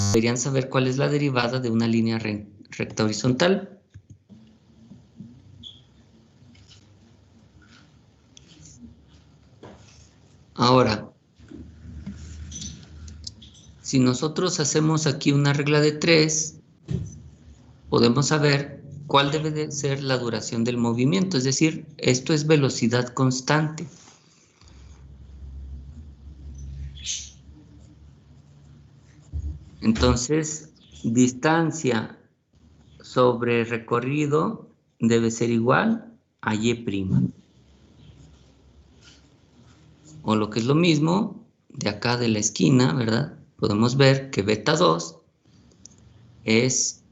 deberían saber cuál es la derivada de una línea recta horizontal. Ahora, si nosotros hacemos aquí una regla de 3, podemos saber cuál debe de ser la duración del movimiento, es decir, esto es velocidad constante. Entonces, distancia sobre recorrido debe ser igual a y'. O lo que es lo mismo, de acá de la esquina, ¿verdad? Podemos ver que beta 2 es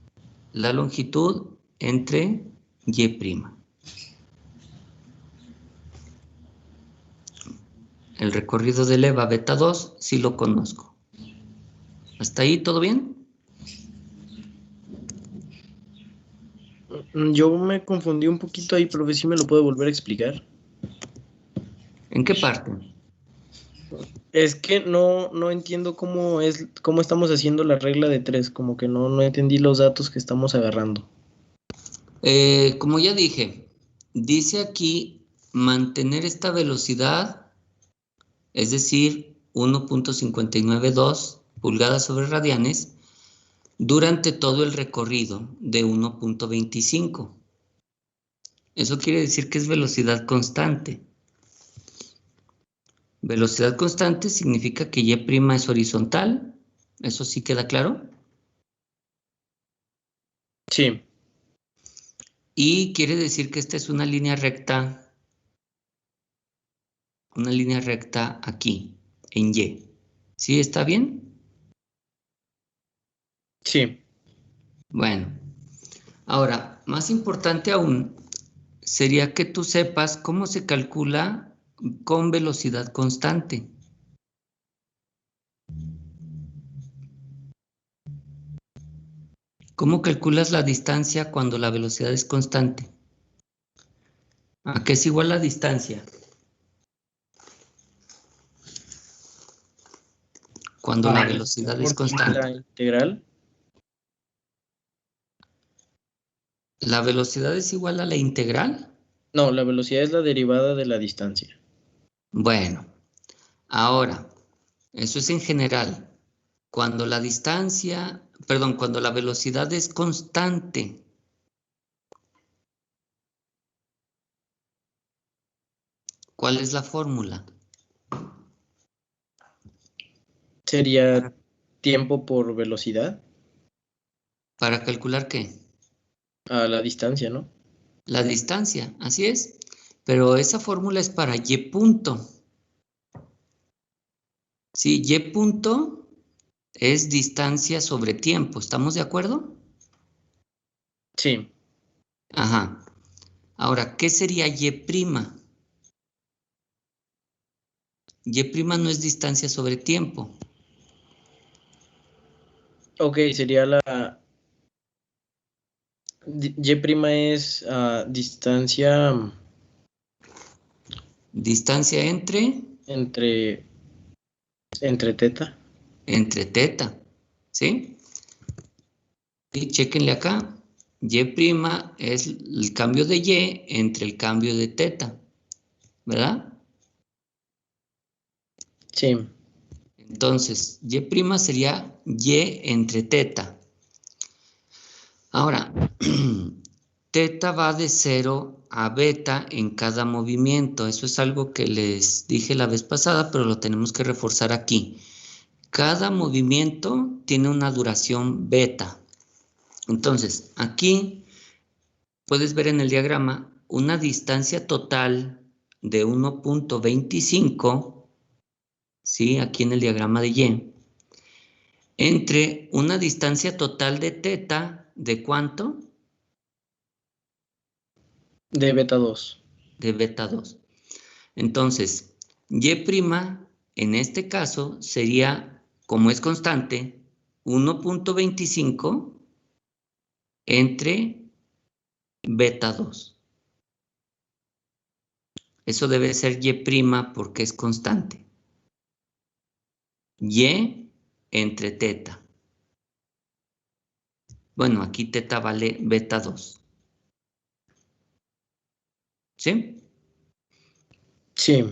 la longitud entre y'. El recorrido de EVA beta 2 sí lo conozco. ¿Hasta ahí todo bien? Yo me confundí un poquito ahí, profe, ¿sí me lo puede volver a explicar? ¿En qué parte? Es que no entiendo cómo estamos haciendo la regla de 3, como que no entendí los datos que estamos agarrando. Como ya dije, dice aquí mantener esta velocidad, es decir, 1.592 pulgadas sobre radianes, durante todo el recorrido de 1.25. Eso quiere decir que es velocidad constante. Velocidad constante significa que y' es horizontal. ¿Eso sí queda claro? Sí, Y quiere decir que esta es una línea recta aquí, en Y. ¿Sí está bien? sí. Bueno, ahora, más importante aún, sería que tú sepas cómo se calcula con velocidad constante. ¿Cómo calculas la distancia cuando la velocidad es constante? ¿A qué es igual la distancia? Cuando la velocidad es Por la constante. integral. ¿La velocidad es igual a la integral? No, la velocidad es la derivada de la distancia. Bueno, ahora, eso es en general. Cuando la distancia, perdón, cuando la velocidad es constante, ¿cuál es la fórmula? Sería tiempo por velocidad ¿Para calcular qué? a la distancia, ¿no? La distancia, así es. Pero esa fórmula es para y punto. Sí, y punto es distancia sobre tiempo. ¿Estamos de acuerdo? Sí. Ajá. Ahora, ¿qué sería y prima? Y prima no es distancia sobre tiempo. Ok, sería la... Y prima es distancia Distancia entre, entre teta. entre teta. ¿Sí? Y chéquenle acá. Y prima es el cambio de y entre el cambio de teta. ¿Verdad? Sí. Entonces, y prima sería y entre teta. Ahora, teta va de 0 a beta en cada movimiento. Eso es algo que les dije la vez pasada, pero lo tenemos que reforzar aquí. Cada movimiento tiene una duración beta. Entonces, aquí puedes ver en el diagrama una distancia total de 1.25, ¿sí? Aquí en el diagrama de Y, entre una distancia total de teta, ¿de cuánto? De beta 2. De beta 2. Entonces, Y' en este caso sería, como es constante, 1.25 entre beta 2. Eso debe ser Y' porque es constante. Y entre teta. Bueno, aquí teta vale beta 2. ¿Sí? Sí,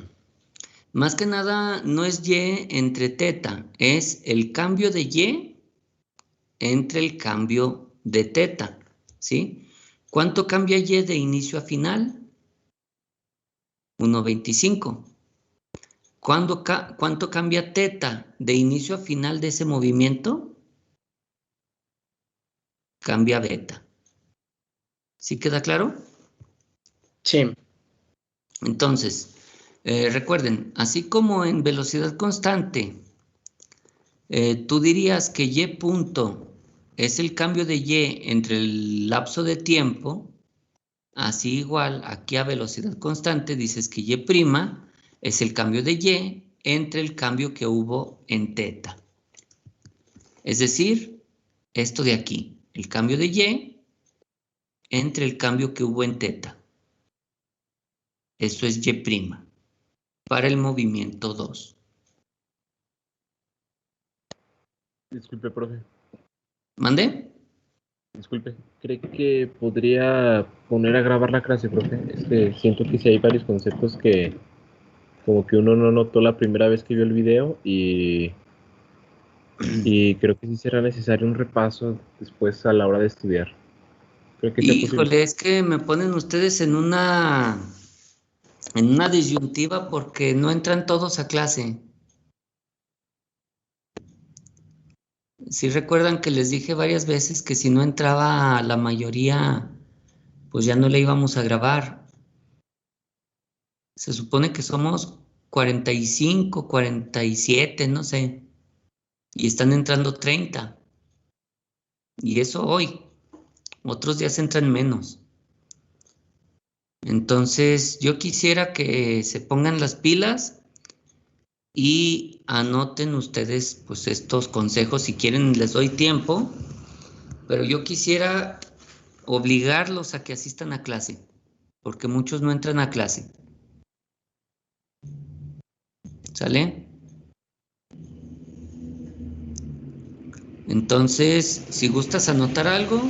Más que nada no es y entre teta, es el cambio de y entre el cambio de teta. ¿Sí? ¿Cuánto cambia y de inicio a final? 1,25. ¿Cuánto cambia teta de inicio a final de ese movimiento? Cambia beta. ¿Sí queda claro? sí, Entonces, recuerden, así como en velocidad constante, tú dirías que y punto es el cambio de y entre el lapso de tiempo, así igual aquí a velocidad constante dices que y' es el cambio de y entre el cambio que hubo en teta. Es decir, esto de aquí, el cambio de y entre el cambio que hubo en teta. Eso es y' para el movimiento 2. Disculpe, profe. ¿Mande? Disculpe. ¿Cree que podría poner a grabar la clase, profe? Es que siento que sí hay varios conceptos que como que uno no notó la primera vez que vio el video y creo que sí será necesario un repaso después a la hora de estudiar. Creo que sea posible. Híjole, es que me ponen ustedes en una disyuntiva porque no entran todos a clase. Si recuerdan que les dije varias veces que si no entraba la mayoría, pues ya no le íbamos a grabar. Se supone que somos 45, 47, no sé, y están entrando 30. Y eso hoy. Otros días entran menos. Entonces, yo quisiera que se pongan las pilas y anoten ustedes pues estos consejos. Si quieren les doy tiempo, pero yo quisiera obligarlos a que asistan a clase, porque muchos no entran a clase. ¿Sale? Entonces, si gustas anotar algo,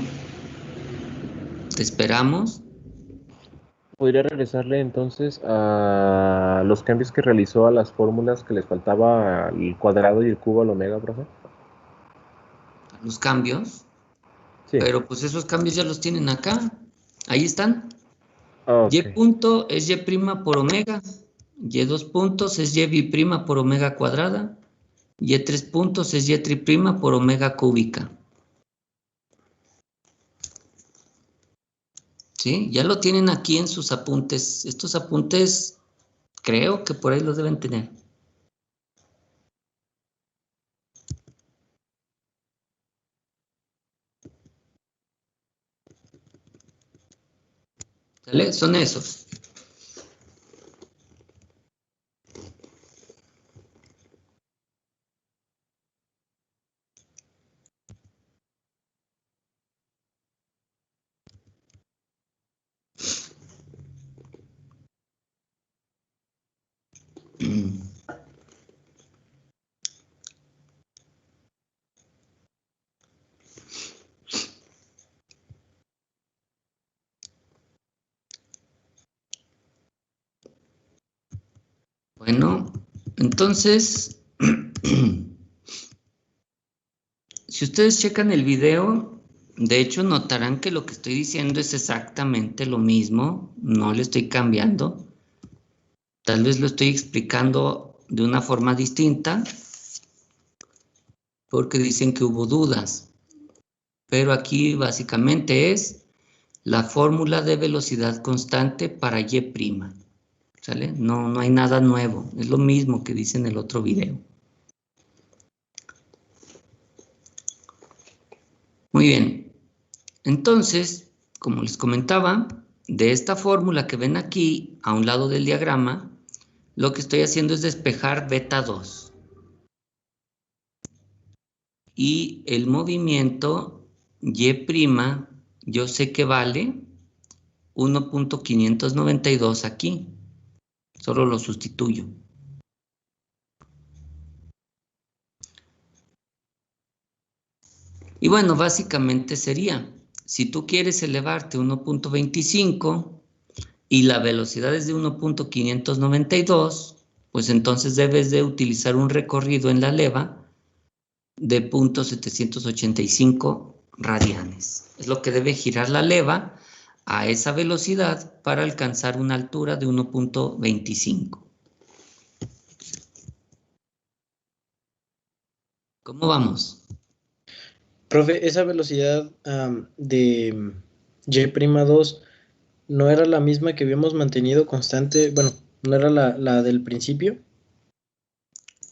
te esperamos. ¿Podría regresarle entonces a los cambios que realizó a las fórmulas que les faltaba el cuadrado y el cubo al omega, profe? Los cambios, Sí. pero pues esos cambios ya los tienen acá. Ahí están. Y Ok. punto es y' por omega. Y 2 puntos es y bi' por omega cuadrada. Y 3 puntos es y tri' por omega cúbica. ¿Sí? Ya lo tienen aquí en sus apuntes. Estos apuntes creo que por ahí los deben tener. ¿Sale? Son esos. Bueno, entonces, si ustedes checan el video, de hecho notarán que lo que estoy diciendo es exactamente lo mismo, no le estoy cambiando. Tal vez lo estoy explicando de una forma distinta, porque dicen que hubo dudas. Pero aquí básicamente es la fórmula de velocidad constante para y'. ¿Sale? No hay nada nuevo, es lo mismo que dice en el otro video. Muy bien, entonces, como les comentaba, de esta fórmula que ven aquí a un lado del diagrama, lo que estoy haciendo es despejar beta 2. Y el movimiento y', yo sé que vale 1.592 aquí. Solo lo sustituyo. Y bueno, básicamente sería, si tú quieres elevarte 1.25 y la velocidad es de 1.592, pues entonces debes de utilizar un recorrido en la leva de 0.785 radianes. Es lo que debe girar la leva a esa velocidad para alcanzar una altura de 1.25. ¿Cómo vamos? Profe, esa velocidad de Y'2 no era la misma que habíamos mantenido constante, bueno, no era la del principio.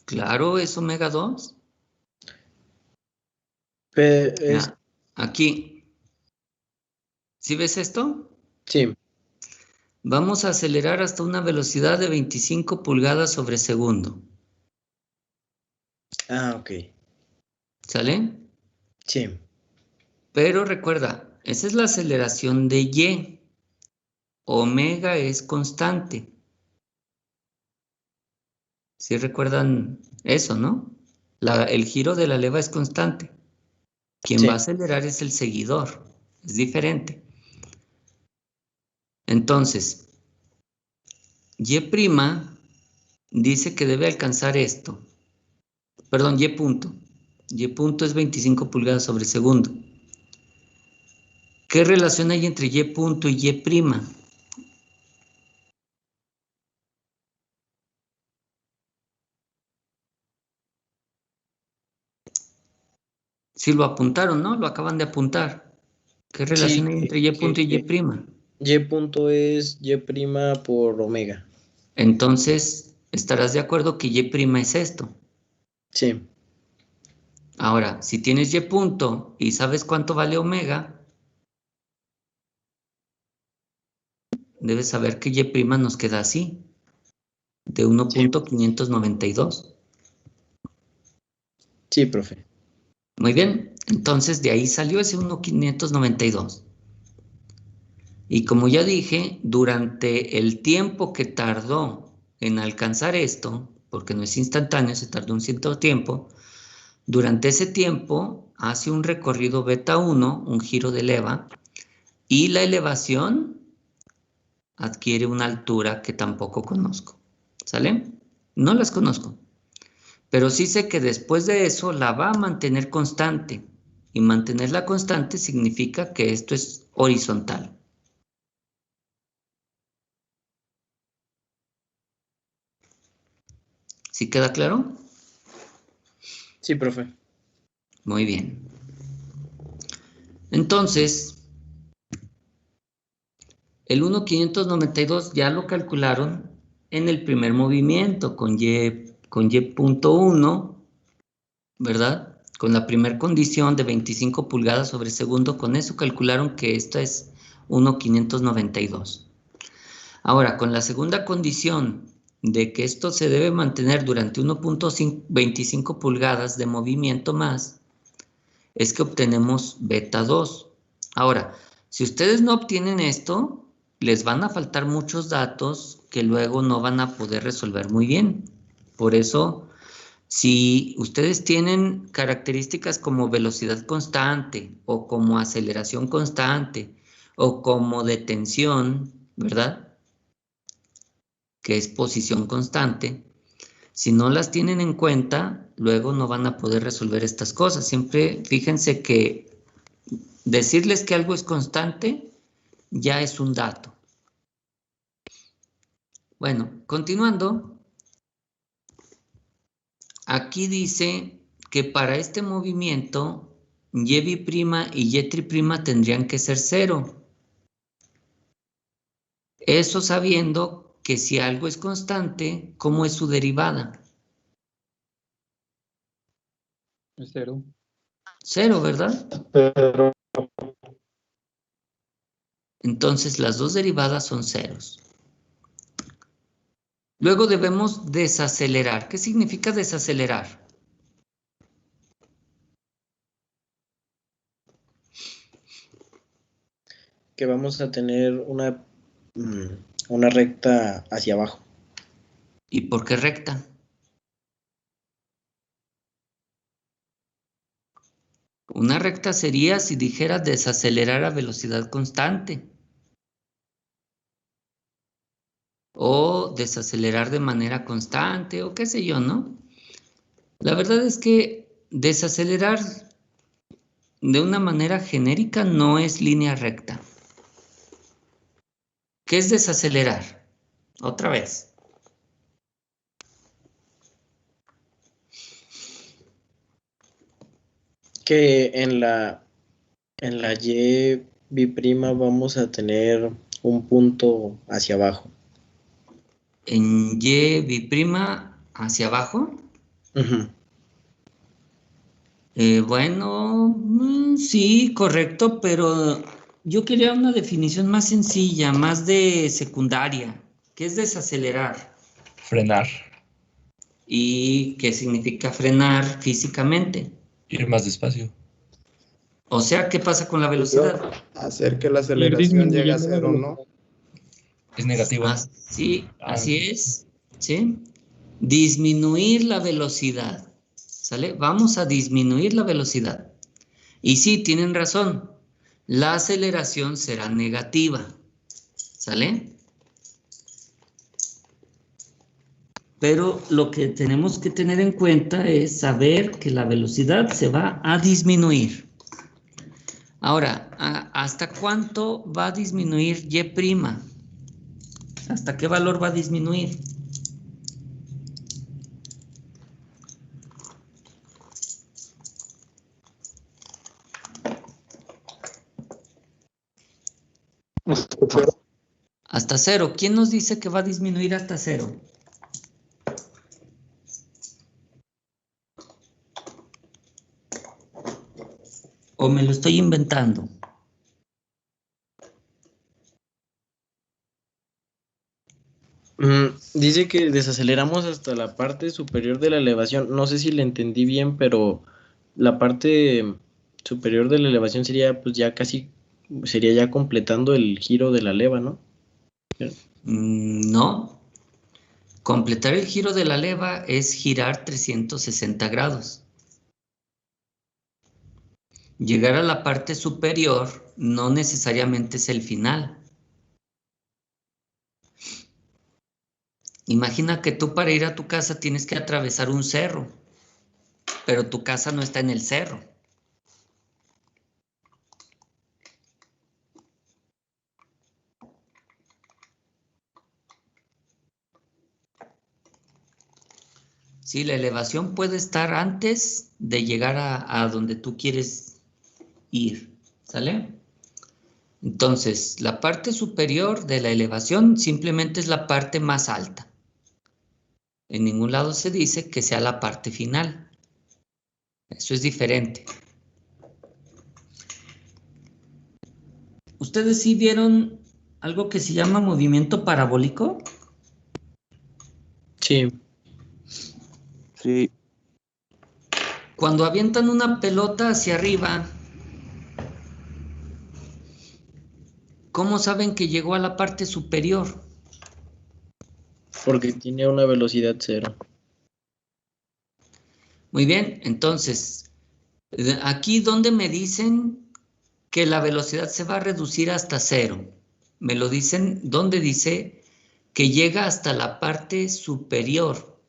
Claro, es omega 2. Es, Mira, aquí, ¿sí ves esto? sí, Vamos a acelerar hasta una velocidad de 25 pulgadas sobre segundo. ok, ¿Sale? sí, Pero recuerda, esa es la aceleración de Y. Omega es constante. ¿Sí recuerdan eso, no? El giro de la leva es constante. Quien va a sí, acelerar es el seguidor. Es diferente. Entonces, Y' dice que debe alcanzar esto. Perdón, Y punto. Y punto es 25 pulgadas sobre segundo. ¿Qué relación hay entre Y punto y Y'? Si lo apuntaron, ¿no? Lo acaban de apuntar. ¿Qué relación sí, hay entre Y punto y Y'? Y punto es Y prima por omega. Entonces, estarás de acuerdo que Y' es esto. Sí, Ahora, si tienes Y punto y sabes cuánto vale omega, debes saber que Y' nos queda así, de sí, 1.592. sí, profe. Muy bien, entonces de ahí salió ese 1.592. Y como ya dije, durante el tiempo que tardó en alcanzar esto, porque no es instantáneo, se tardó un cierto tiempo, durante ese tiempo hace un recorrido beta 1, un giro de leva, y la elevación adquiere una altura que tampoco conozco. ¿Sale? No las conozco, pero sí sé que después de eso la va a mantener constante. Y mantenerla constante significa que esto es horizontal. ¿Sí queda claro? Sí, profe. Muy bien. Entonces, el 1.592 ya lo calcularon en el primer movimiento con Y punto 1, ¿verdad? Con la primera condición de 25 pulgadas sobre segundo, con eso calcularon que esta es 1.592. Ahora, con la segunda condición de que esto se debe mantener durante 1.25 pulgadas de movimiento más, es que obtenemos beta 2. Ahora, si ustedes no obtienen esto, les van a faltar muchos datos que luego no van a poder resolver muy bien. Por eso, si ustedes tienen características como velocidad constante o como aceleración constante o como detención, ¿verdad? Que es posición constante, si no las tienen en cuenta, luego no van a poder resolver estas cosas. Siempre fíjense que decirles que algo es constante ya es un dato. Bueno, continuando, aquí dice que para este movimiento y' y y' tendrían que ser cero. Eso sabiendo que si algo es constante, ¿cómo es su derivada? Es cero. Cero, ¿verdad? Pero Entonces las dos derivadas son ceros. Luego debemos desacelerar. ¿Qué significa desacelerar? Que vamos a tener una recta hacia abajo. ¿Y por qué recta? Una recta sería si dijera desacelerar a velocidad constante. O desacelerar de manera constante, o qué sé yo, ¿no? La verdad es que desacelerar de una manera genérica no es línea recta. ¿Qué es desacelerar? Otra vez. Que en la Y biprima vamos a tener un punto hacia abajo. En Y biprima hacia abajo. Ujú. Bueno, sí, correcto, pero yo quería una definición más sencilla, más de secundaria. ¿Qué es desacelerar? Frenar. ¿Y qué significa frenar físicamente? Ir más despacio. O sea, ¿qué pasa con la velocidad? Hacer que la aceleración llegue a cero, ¿no? Es negativo. Sí, así es, ¿sí? Disminuir la velocidad, ¿sale? Vamos a disminuir la velocidad. Y sí, tienen razón, la aceleración será negativa, ¿sale? Pero lo que tenemos que tener en cuenta es saber que la velocidad se va a disminuir. Ahora, ¿hasta cuánto va a disminuir Y'? ¿Hasta qué valor va a disminuir? Hasta cero. ¿Quién nos dice que va a disminuir hasta cero? ¿O me lo estoy inventando? Dice que desaceleramos hasta la parte superior de la elevación. No sé si le entendí bien, pero la parte superior de la elevación sería pues ya casi, sería ya completando el giro de la leva, ¿no? No. Completar el giro de la leva es girar 360 grados. Llegar a la parte superior no necesariamente es el final. Imagina que tú para ir a tu casa tienes que atravesar un cerro, pero tu casa no está en el cerro. Sí, la elevación puede estar antes de llegar a donde tú quieres ir, ¿sale? Entonces, la parte superior de la elevación simplemente es la parte más alta. En ningún lado se dice que sea la parte final. Eso es diferente. ¿Ustedes sí vieron algo que se llama movimiento parabólico? Sí. Sí. Cuando avientan una pelota hacia arriba, ¿cómo saben que llegó a la parte superior? Porque tiene una velocidad cero. Muy bien, entonces, aquí donde me dicen que la velocidad se va a reducir hasta cero, me lo dicen donde dice que llega hasta la parte superior.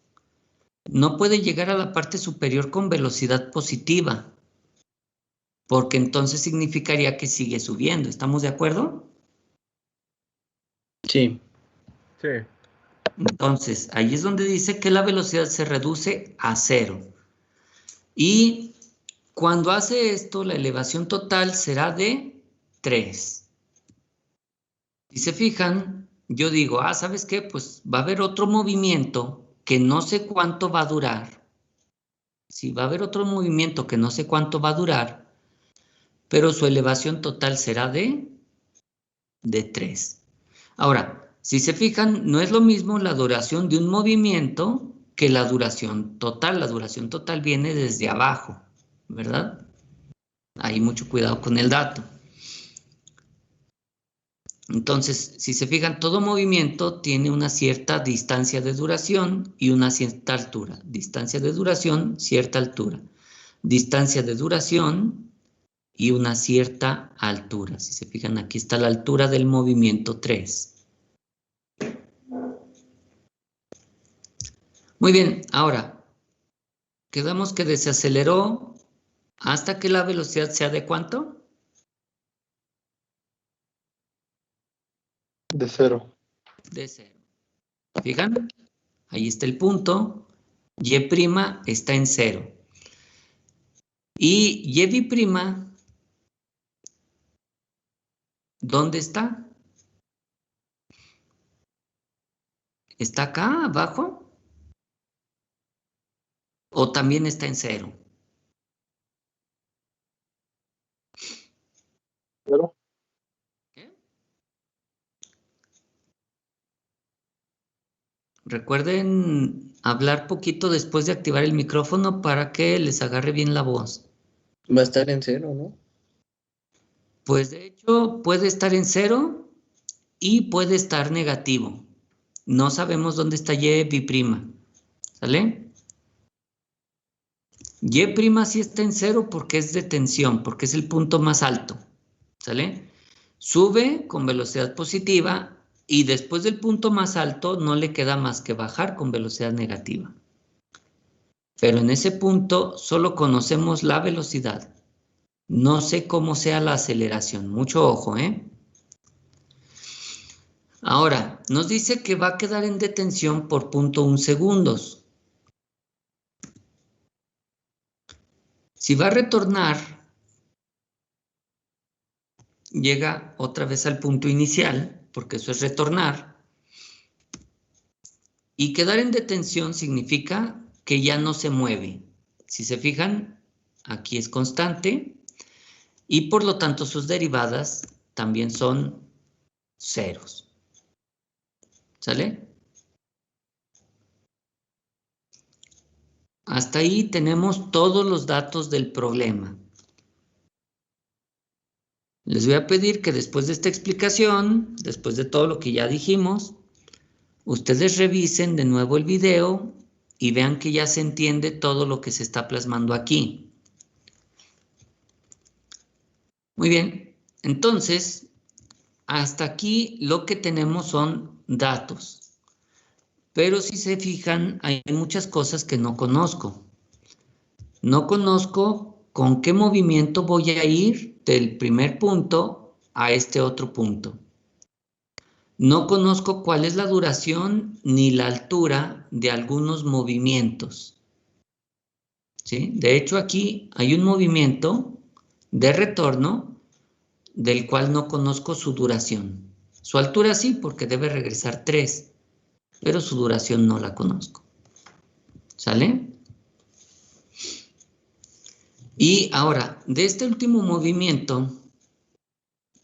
No puede llegar a la parte superior con velocidad positiva, porque entonces significaría que sigue subiendo. ¿Estamos de acuerdo? Sí. Sí. Entonces, ahí es donde dice que la velocidad se reduce a cero. Y cuando hace esto, la elevación total será de 3. Si se fijan, yo digo, ¿sabes qué? Pues va a haber otro movimiento que no sé cuánto va a durar. Sí, va a haber otro movimiento que no sé cuánto va a durar, pero su elevación total será de 3. Ahora, si se fijan, no es lo mismo la duración de un movimiento que la duración total. La duración total viene desde abajo, ¿verdad? Hay mucho cuidado con el dato. Entonces, si se fijan, todo movimiento tiene una cierta distancia de duración y una cierta altura. Distancia de duración, cierta altura. Distancia de duración, y una cierta altura. Si se fijan, aquí está la altura del movimiento 3. Muy bien, ahora, quedamos que desaceleró hasta que la velocidad sea ¿de cuánto? De 0. De 0. ¿Fijan? Ahí está el punto. Y' está en 0. Y y', ¿dónde está? ¿Está acá abajo? ¿O también está en 0? 0. Recuerden hablar poquito después de activar el micrófono para que les agarre bien la voz. Va a estar en 0, ¿no? Pues de hecho puede estar en 0 y puede estar negativo. No sabemos dónde está y'. ¿Sale? Y' sí está en 0 porque es de tensión, porque es el punto más alto. ¿Sale? Sube con velocidad positiva y después del punto más alto no le queda más que bajar con velocidad negativa. Pero en ese punto solo conocemos la velocidad. No sé cómo sea la aceleración. Mucho ojo, ¿eh? Ahora, nos dice que va a quedar en detención por 0.1 segundos. Si va a retornar, llega otra vez al punto inicial, porque eso es retornar. Y quedar en detención significa que ya no se mueve. Si se fijan, aquí es constante y por lo tanto sus derivadas también son ceros. ¿Sale? Hasta ahí tenemos todos los datos del problema. Les voy a pedir que después de esta explicación, después de todo lo que ya dijimos, ustedes revisen de nuevo el video y vean que ya se entiende todo lo que se está plasmando aquí. Muy bien, entonces, hasta aquí lo que tenemos son datos. Pero si se fijan, hay muchas cosas que no conozco. No conozco con qué movimiento voy a ir del primer punto a este otro punto. No conozco cuál es la duración ni la altura de algunos movimientos. ¿Sí? De hecho, aquí hay un movimiento de retorno del cual no conozco su duración. Su altura sí, porque debe regresar 3, pero su duración no la conozco. ¿Sale? Y ahora, de este último movimiento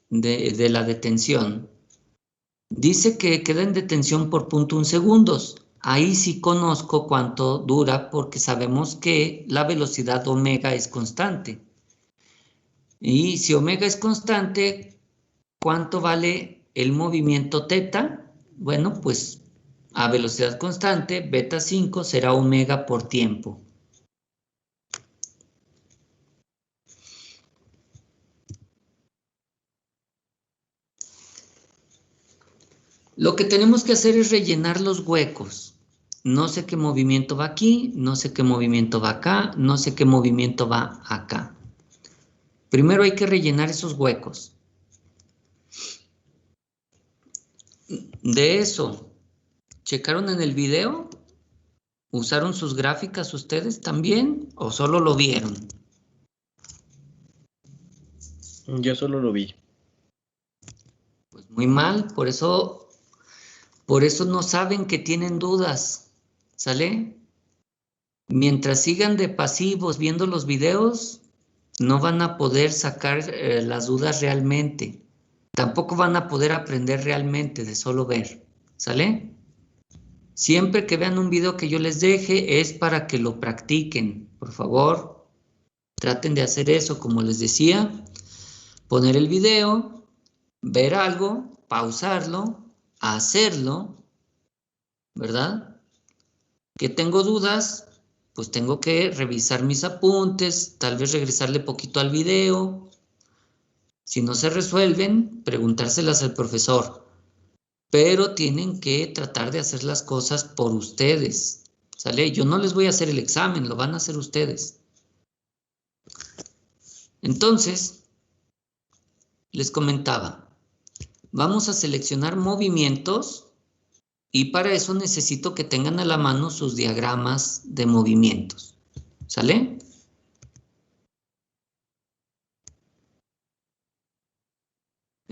de la detención, dice que queda en detención por 0.1 segundos. Ahí sí conozco cuánto dura porque sabemos que la velocidad omega es constante. Y si omega es constante, ¿cuánto vale el movimiento teta? Bueno, pues a velocidad constante, beta 5 será omega por tiempo. Lo que tenemos que hacer es rellenar los huecos. No sé qué movimiento va aquí, no sé qué movimiento va acá, no sé qué movimiento va acá. Primero hay que rellenar esos huecos. De eso, ¿checaron en el video? ¿Usaron sus gráficas ustedes también o solo lo vieron? Yo solo lo vi. Pues muy mal, por eso no saben que tienen dudas, ¿sale? Mientras sigan de pasivos viendo los videos, no van a poder sacar las dudas realmente. Tampoco van a poder aprender realmente de solo ver, ¿sale? Siempre que vean un video que yo les deje es para que lo practiquen. Por favor, traten de hacer eso, como les decía. Poner el video, ver algo, pausarlo, hacerlo, ¿verdad? Que tengo dudas, pues tengo que revisar mis apuntes, tal vez regresarle poquito al video, Si no se resuelven, preguntárselas al profesor. Pero tienen que tratar de hacer las cosas por ustedes. ¿Sale? Yo no les voy a hacer el examen, lo van a hacer ustedes. Entonces, les comentaba, vamos a seleccionar movimientos y para eso necesito que tengan a la mano sus diagramas de movimientos. ¿Sale?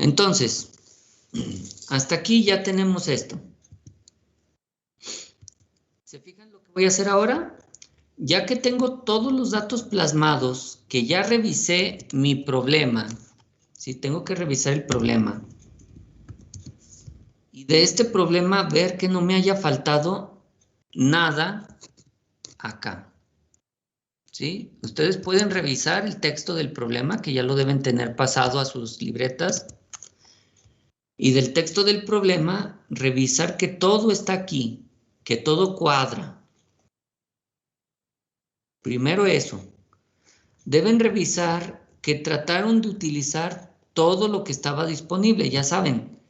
Entonces, hasta aquí ya tenemos esto. ¿Se fijan lo que voy a hacer ahora? Ya que tengo todos los datos plasmados, que ya revisé mi problema, ¿sí? Tengo que revisar el problema. Y de este problema ver que no me haya faltado nada acá. ¿Sí? Ustedes pueden revisar el texto del problema, que ya lo deben tener pasado a sus libretas. Y del texto del problema, revisar que todo está aquí, que todo cuadra. Primero eso. Deben revisar que trataron de utilizar todo lo que estaba disponible, ya saben.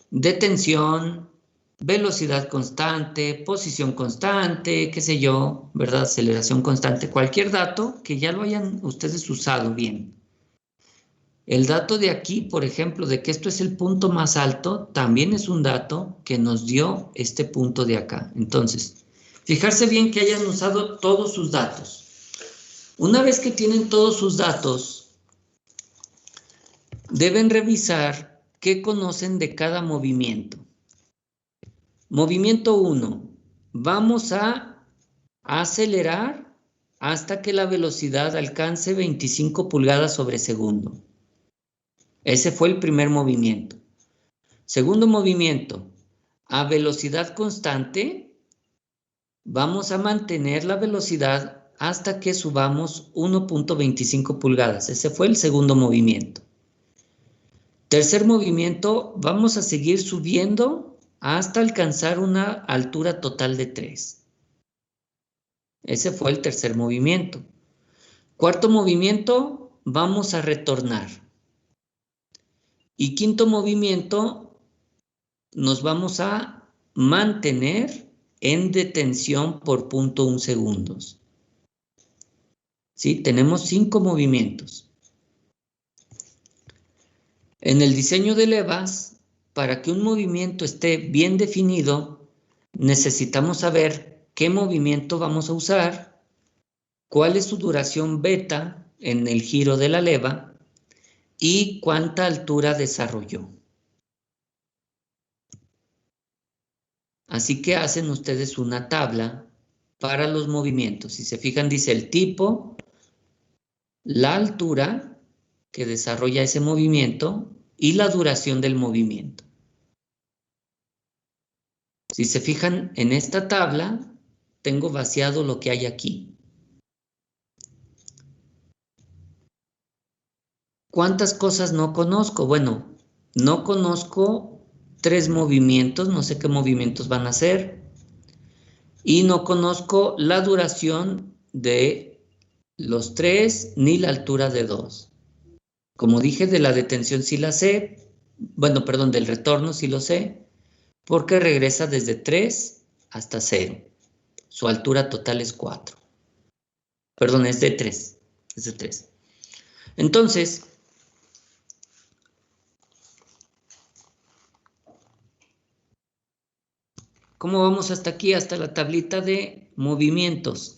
Detención, velocidad constante, posición constante, qué sé yo, ¿verdad? Aceleración constante, cualquier dato que ya lo hayan ustedes usado bien. El dato de aquí, por ejemplo, de que esto es el punto más alto, también es un dato que nos dio este punto de acá. Entonces, fijarse bien que hayan usado todos sus datos. Una vez que tienen todos sus datos, deben revisar qué conocen de cada movimiento. Movimiento 1. Vamos a acelerar hasta que la velocidad alcance 25 pulgadas sobre segundo. Ese fue el primer movimiento. Segundo movimiento, a velocidad constante, vamos a mantener la velocidad hasta que subamos 1.25 pulgadas. Ese fue el segundo movimiento. Tercer movimiento, vamos a seguir subiendo hasta alcanzar una altura total de 3. Ese fue el tercer movimiento. Cuarto movimiento, vamos a retornar. Y quinto movimiento, nos vamos a mantener en detención por 0.1 segundos. ¿Sí? Tenemos 5 movimientos. En el diseño de levas, para que un movimiento esté bien definido, necesitamos saber qué movimiento vamos a usar, cuál es su duración beta en el giro de la leva, y cuánta altura desarrolló. Así que hacen ustedes una tabla para los movimientos. Si se fijan, dice el tipo, la altura que desarrolla ese movimiento y la duración del movimiento. Si se fijan en esta tabla, tengo vaciado lo que hay aquí. ¿Cuántas cosas no conozco? Bueno, no conozco 3 movimientos, no sé qué movimientos van a ser. Y no conozco la duración de los 3 ni la altura de 2. Como dije, de la detención sí la sé. Bueno, perdón, del retorno sí lo sé. Porque regresa desde 3 hasta 0. Su altura total es 4. Perdón, es de 3. Es de 3. Entonces, ¿cómo vamos hasta aquí? Hasta la tablita de movimientos.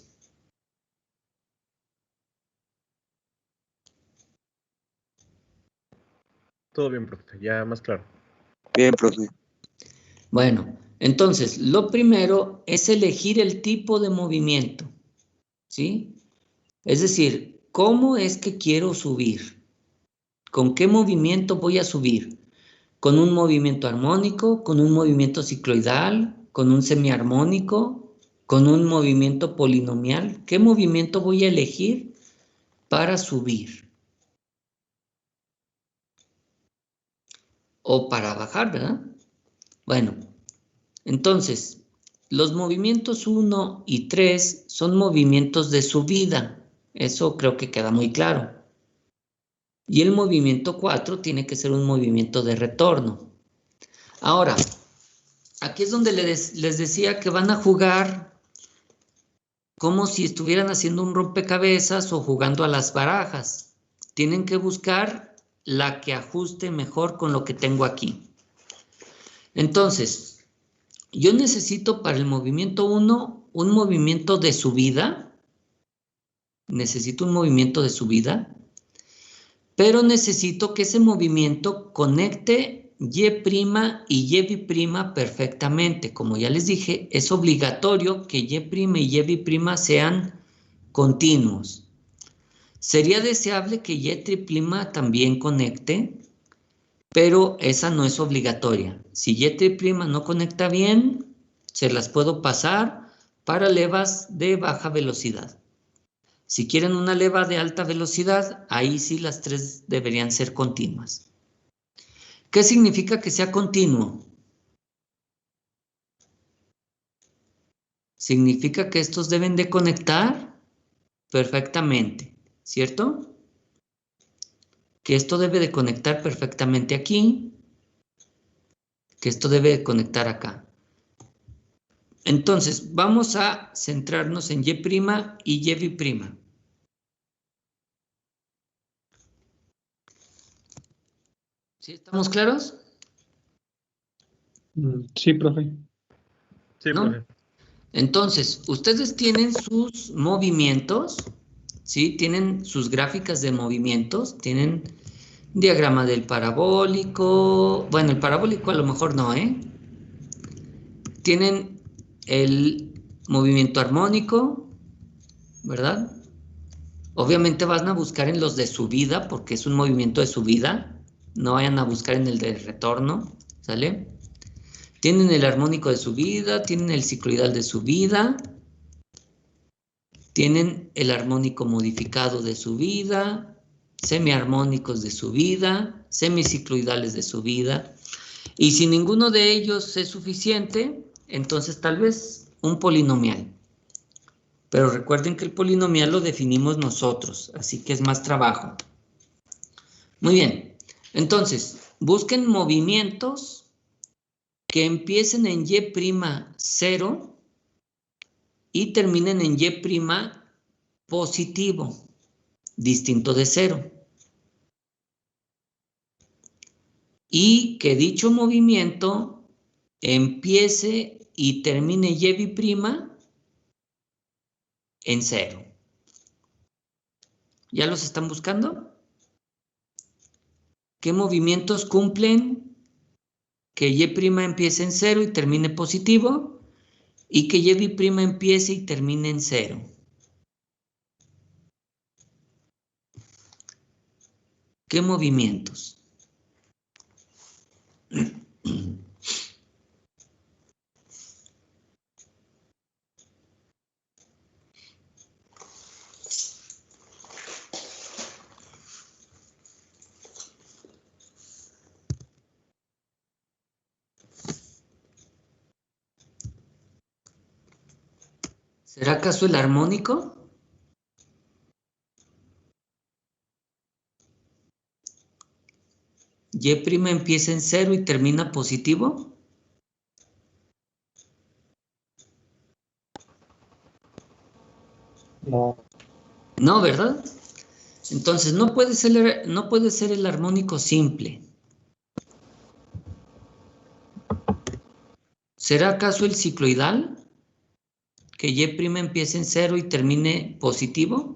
Todo bien, profe, ya más claro. Bien, profe. Bueno, entonces, lo primero es elegir el tipo de movimiento, ¿sí? Es decir, ¿cómo es que quiero subir? ¿Con qué movimiento voy a subir? ¿Con un movimiento armónico? ¿Con un movimiento cicloidal? ¿Con un semiarmónico? ¿Con un movimiento polinomial? ¿Qué movimiento voy a elegir para subir? O para bajar, ¿verdad? Bueno, entonces, los movimientos 1 y 3 son movimientos de subida. Eso creo que queda muy claro. Y el movimiento 4 tiene que ser un movimiento de retorno. Ahora, aquí es donde les decía que van a jugar como si estuvieran haciendo un rompecabezas o jugando a las barajas. Tienen que buscar la que ajuste mejor con lo que tengo aquí. Entonces, yo necesito para el movimiento 1 un movimiento de subida. Necesito un movimiento de subida. Pero necesito que ese movimiento conecte Y' y Y' perfectamente. Como ya les dije, es obligatorio que Y' y Y' sean continuos. Sería deseable que Y' también conecte, pero esa no es obligatoria. Si Y' no conecta bien, se las puedo pasar para levas de baja velocidad. Si quieren una leva de alta velocidad, ahí sí las tres deberían ser continuas. ¿Qué significa que sea continuo? Significa que estos deben de conectar perfectamente, ¿cierto? Que esto debe de conectar perfectamente aquí, que esto debe de conectar acá. Entonces, vamos a centrarnos en Y' y Y'. ¿Sí estamos claros? Sí, profe. Sí, ¿No? profe. Entonces, ustedes tienen sus movimientos, ¿sí? Tienen sus gráficas de movimientos, tienen diagrama del parabólico, bueno, el parabólico a lo mejor no, ¿eh? Tienen el movimiento armónico, ¿verdad? Obviamente van a buscar en los de subida, porque es un movimiento de subida, no vayan a buscar en el de retorno, ¿sale? Tienen el armónico de subida, tienen el cicloidal de subida, tienen el armónico modificado de subida, semiarmónicos de subida, semicicloidales de subida, y si ninguno de ellos es suficiente, entonces tal vez un polinomial. Pero recuerden que el polinomial lo definimos nosotros, así que es más trabajo. Muy bien, entonces, busquen movimientos que empiecen en Y'0 y terminen en Y' positivo, distinto de 0. Y que dicho movimiento empiece y termine Y' en 0. ¿Ya los están buscando? ¿Qué movimientos cumplen que Y' empiece en 0 y termine positivo? Y que Y' empiece y termine en 0. ¿Qué movimientos? ¿Será acaso el armónico? ¿Y' empieza en 0 y termina positivo? No. No, ¿verdad? Entonces no puede ser el armónico simple. ¿Será acaso el cicloidal? ¿Que Y' empiece en 0 y termine positivo?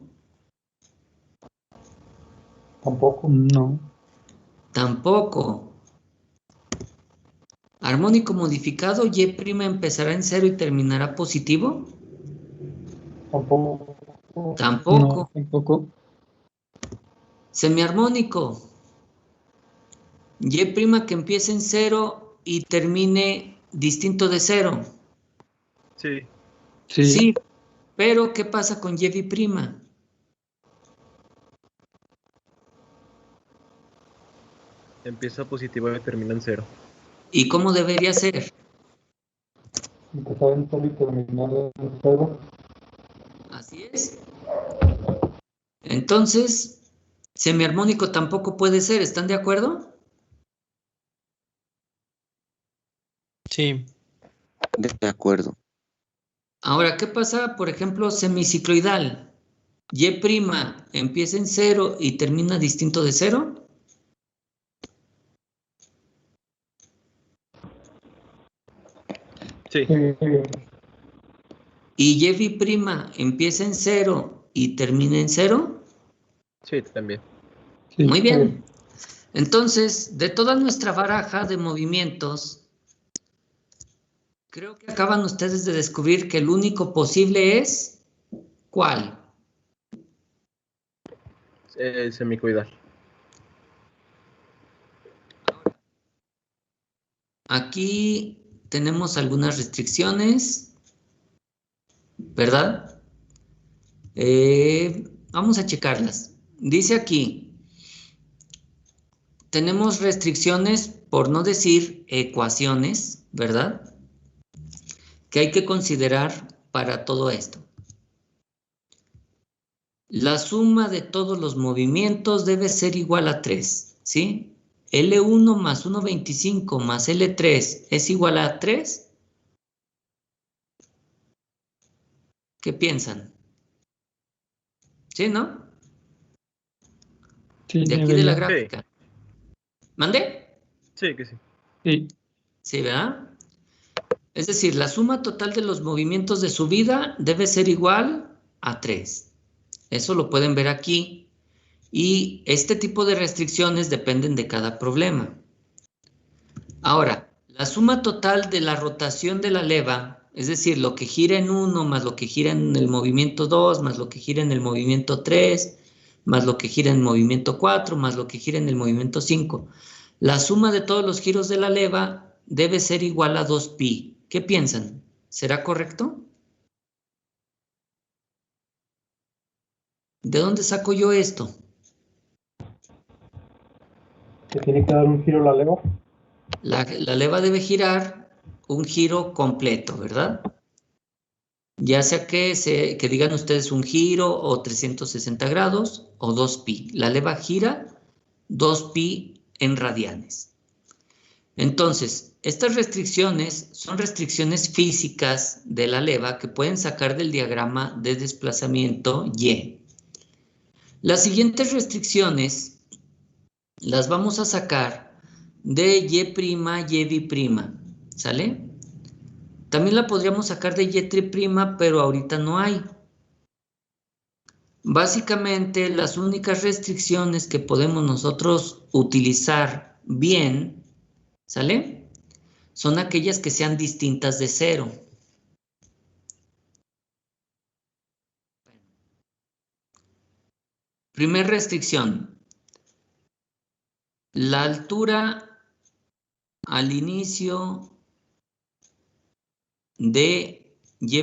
Tampoco. No. Tampoco. ¿Armónico modificado? ¿Y' empezará en 0 y terminará positivo? Tampoco. Tampoco. No, tampoco. Semiarmónico. Y' que empiece en 0 y termine distinto de 0. Sí. Sí. Sí, pero ¿qué pasa con Y'? Empieza positivo y termina en 0. ¿Y cómo debería ser? Empezar en 0 y terminar en 0. Así es. Entonces, Semiarmónico tampoco puede ser, ¿están de acuerdo? Sí. De acuerdo. Ahora, ¿qué pasa, por ejemplo, semicicloidal? Y' empieza en 0 y termina distinto de 0. Sí, Y Y' empieza en 0 y termina en 0. sí, también. Sí, Muy bien. Entonces, de toda nuestra baraja de movimientos, creo que acaban ustedes de descubrir que el único posible es ¿cuál? Semicoidal. Aquí tenemos algunas restricciones, ¿verdad? Vamos a checarlas. Dice aquí, tenemos restricciones, por no decir ecuaciones, ¿verdad? Que hay que considerar para todo esto. La suma de todos los movimientos debe ser igual a 3, ¿sí? L1 más 1,25 más L3 es igual a 3. ¿Qué piensan? ¿Sí, no? sí, De aquí de la debería. gráfica. ¿Mandé? Sí, que sí. Sí, Sí, ¿verdad? Es decir, la suma total de los movimientos de subida debe ser igual a 3. Eso lo pueden ver aquí. Y este tipo de restricciones dependen de cada problema. Ahora, la suma total de la rotación de la leva, es decir, lo que gira en 1 más lo que gira en el movimiento 2, más lo que gira en el movimiento 3, más lo que gira en el movimiento 4, más lo que gira en el movimiento 5. La suma de todos los giros de la leva debe ser igual a 2pi. ¿Qué piensan? ¿Será correcto? ¿De dónde saco yo esto? que tiene que dar un giro la leva. La leva debe girar un giro completo, ¿verdad? Ya sea que digan ustedes un giro o 360 grados o 2pi. La leva gira 2pi en radianes. Entonces, estas restricciones son restricciones físicas de la leva que pueden sacar del diagrama de desplazamiento Y. Las siguientes restricciones las vamos a sacar de Y', ¿sale? También la podríamos sacar de Y', pero ahorita no hay. Básicamente, las únicas restricciones que podemos nosotros utilizar bien, ¿sale? Son aquellas que sean distintas de 0. Primer restricción. La altura al inicio de Y'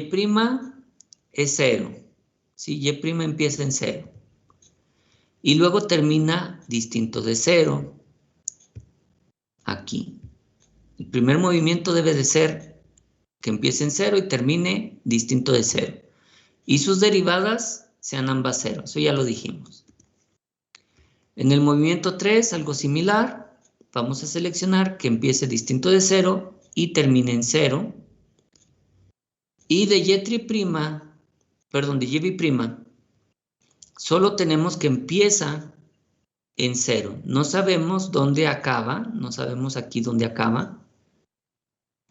es 0. ¿Sí? Y' empieza en 0. Y luego termina distinto de 0. Aquí. El primer movimiento debe de ser que empiece en 0 y termine distinto de 0. Y sus derivadas sean ambas 0. Eso ya lo dijimos. En el movimiento 3, algo similar. Vamos a seleccionar que empiece distinto de 0 y termine en 0. Y de Y', solo tenemos que empieza en 0. No sabemos dónde acaba, no sabemos aquí dónde acaba,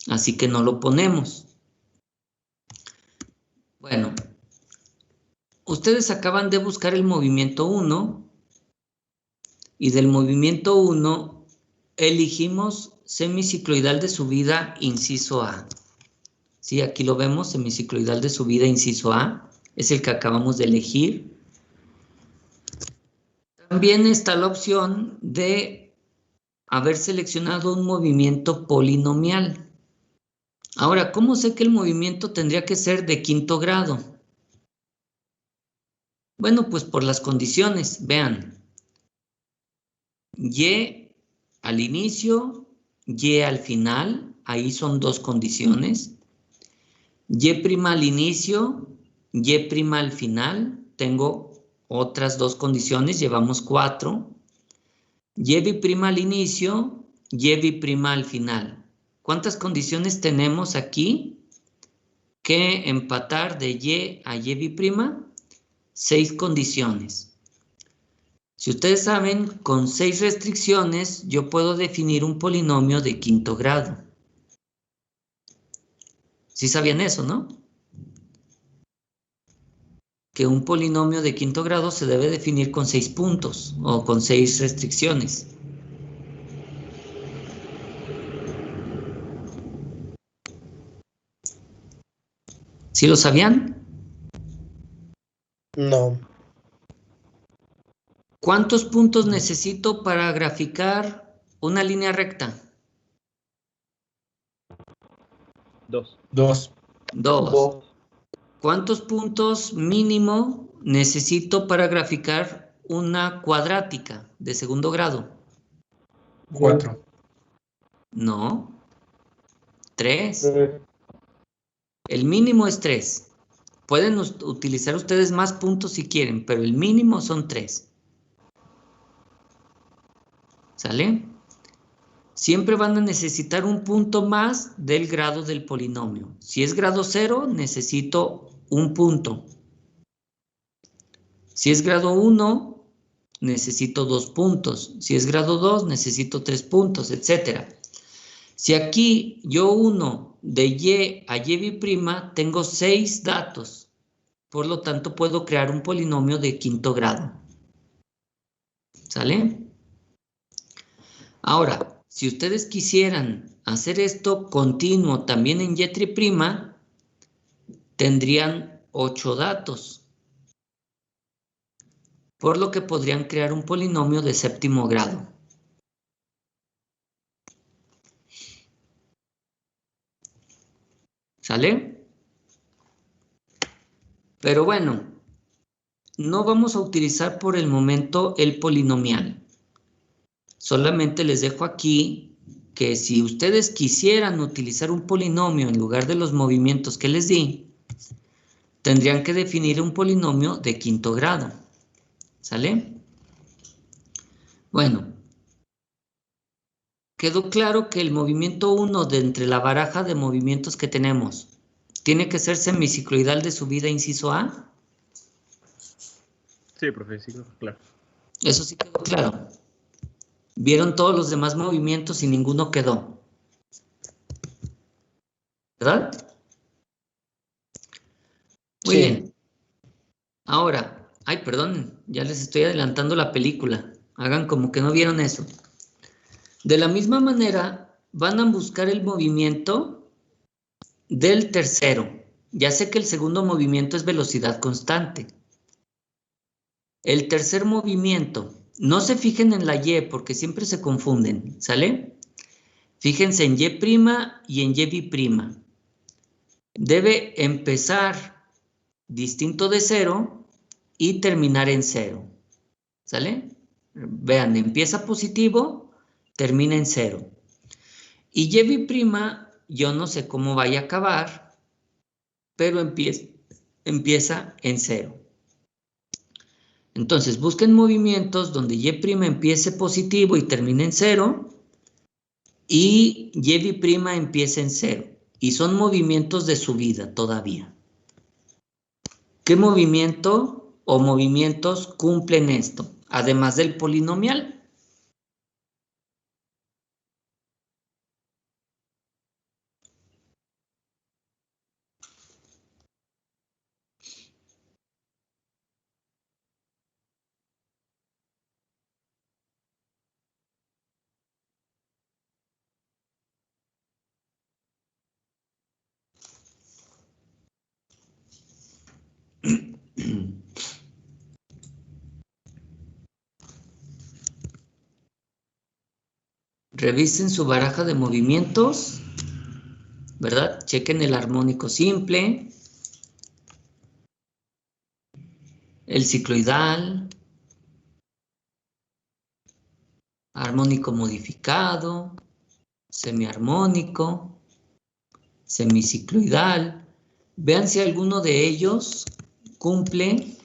así que no lo ponemos. Bueno, ustedes acaban de buscar el movimiento 1 y del movimiento 1 elegimos semicicloidal de subida, inciso A. Sí, aquí lo vemos, semicicloidal de subida, inciso A, es el que acabamos de elegir. También está la opción de haber seleccionado un movimiento polinomial. Ahora, ¿cómo sé que el movimiento tendría que ser de quinto grado? Bueno, pues por las condiciones, vean. Y al inicio, Y al final, ahí son dos condiciones. Y' al inicio, Y' al final, tengo otras 2 condiciones, llevamos 4. Y' al inicio, y' al final. ¿Cuántas condiciones tenemos aquí que empatar de y a y'? 6 condiciones. Si ustedes saben, con 6 restricciones yo puedo definir un polinomio de quinto grado. ¿Sí sabían eso, no? Que un polinomio de quinto grado se debe definir con 6 puntos o con 6 restricciones. ¿Sí lo sabían? No. ¿Cuántos puntos necesito para graficar una línea recta? 2. 2. 2. ¿Cuántos puntos mínimo necesito para graficar una cuadrática de segundo grado? 4. No. 3. El mínimo es 3. Pueden utilizar ustedes más puntos si quieren, pero el mínimo son 3. ¿Sale? Siempre van a necesitar un punto más del grado del polinomio. Si es grado 0, necesito un punto. Si es grado 1, necesito 2 puntos. Si es grado 2, necesito 3 puntos, etc. Si aquí yo uno de y a y', tengo 6 datos. Por lo tanto, puedo crear un polinomio de quinto grado. ¿Sale? Ahora, si ustedes quisieran hacer esto continuo también en y', tendrían 8 datos. Por lo que podrían crear un polinomio de séptimo grado. ¿Sale? Pero bueno, no vamos a utilizar por el momento el polinomial. Solamente les dejo aquí que si ustedes quisieran utilizar un polinomio en lugar de los movimientos que les di, tendrían que definir un polinomio de quinto grado. ¿Sale? Bueno, quedó claro que el movimiento 1 de entre la baraja de movimientos que tenemos tiene que ser semicicloidal de subida inciso A. Sí, profe, sí, claro. Eso sí quedó claro. Vieron todos los demás movimientos y ninguno quedó. ¿Verdad? Muy bien. Ahora, ay, perdón, ya les estoy adelantando la película. Hagan como que no vieron eso. De la misma manera, van a buscar el movimiento del tercero. Ya sé que el segundo movimiento es velocidad constante. El tercer movimiento, no se fijen en la Y porque siempre se confunden, ¿sale? Fíjense en Y' y en Y'. Debe empezar distinto de 0 y terminar en 0, ¿sale? Vean, empieza positivo, termina en 0. Y Y', yo no sé cómo vaya a acabar, pero empieza en 0. Entonces, busquen movimientos donde Y' empiece positivo y termine en 0, y Y' empiece en 0. Y son movimientos de subida todavía. ¿Qué movimiento o movimientos cumplen esto? Además del polinomial. Revisen su baraja de movimientos, ¿verdad? Chequen el armónico simple, el cicloidal, armónico modificado, semiarmónico, semicicloidal. Vean si alguno de ellos cumple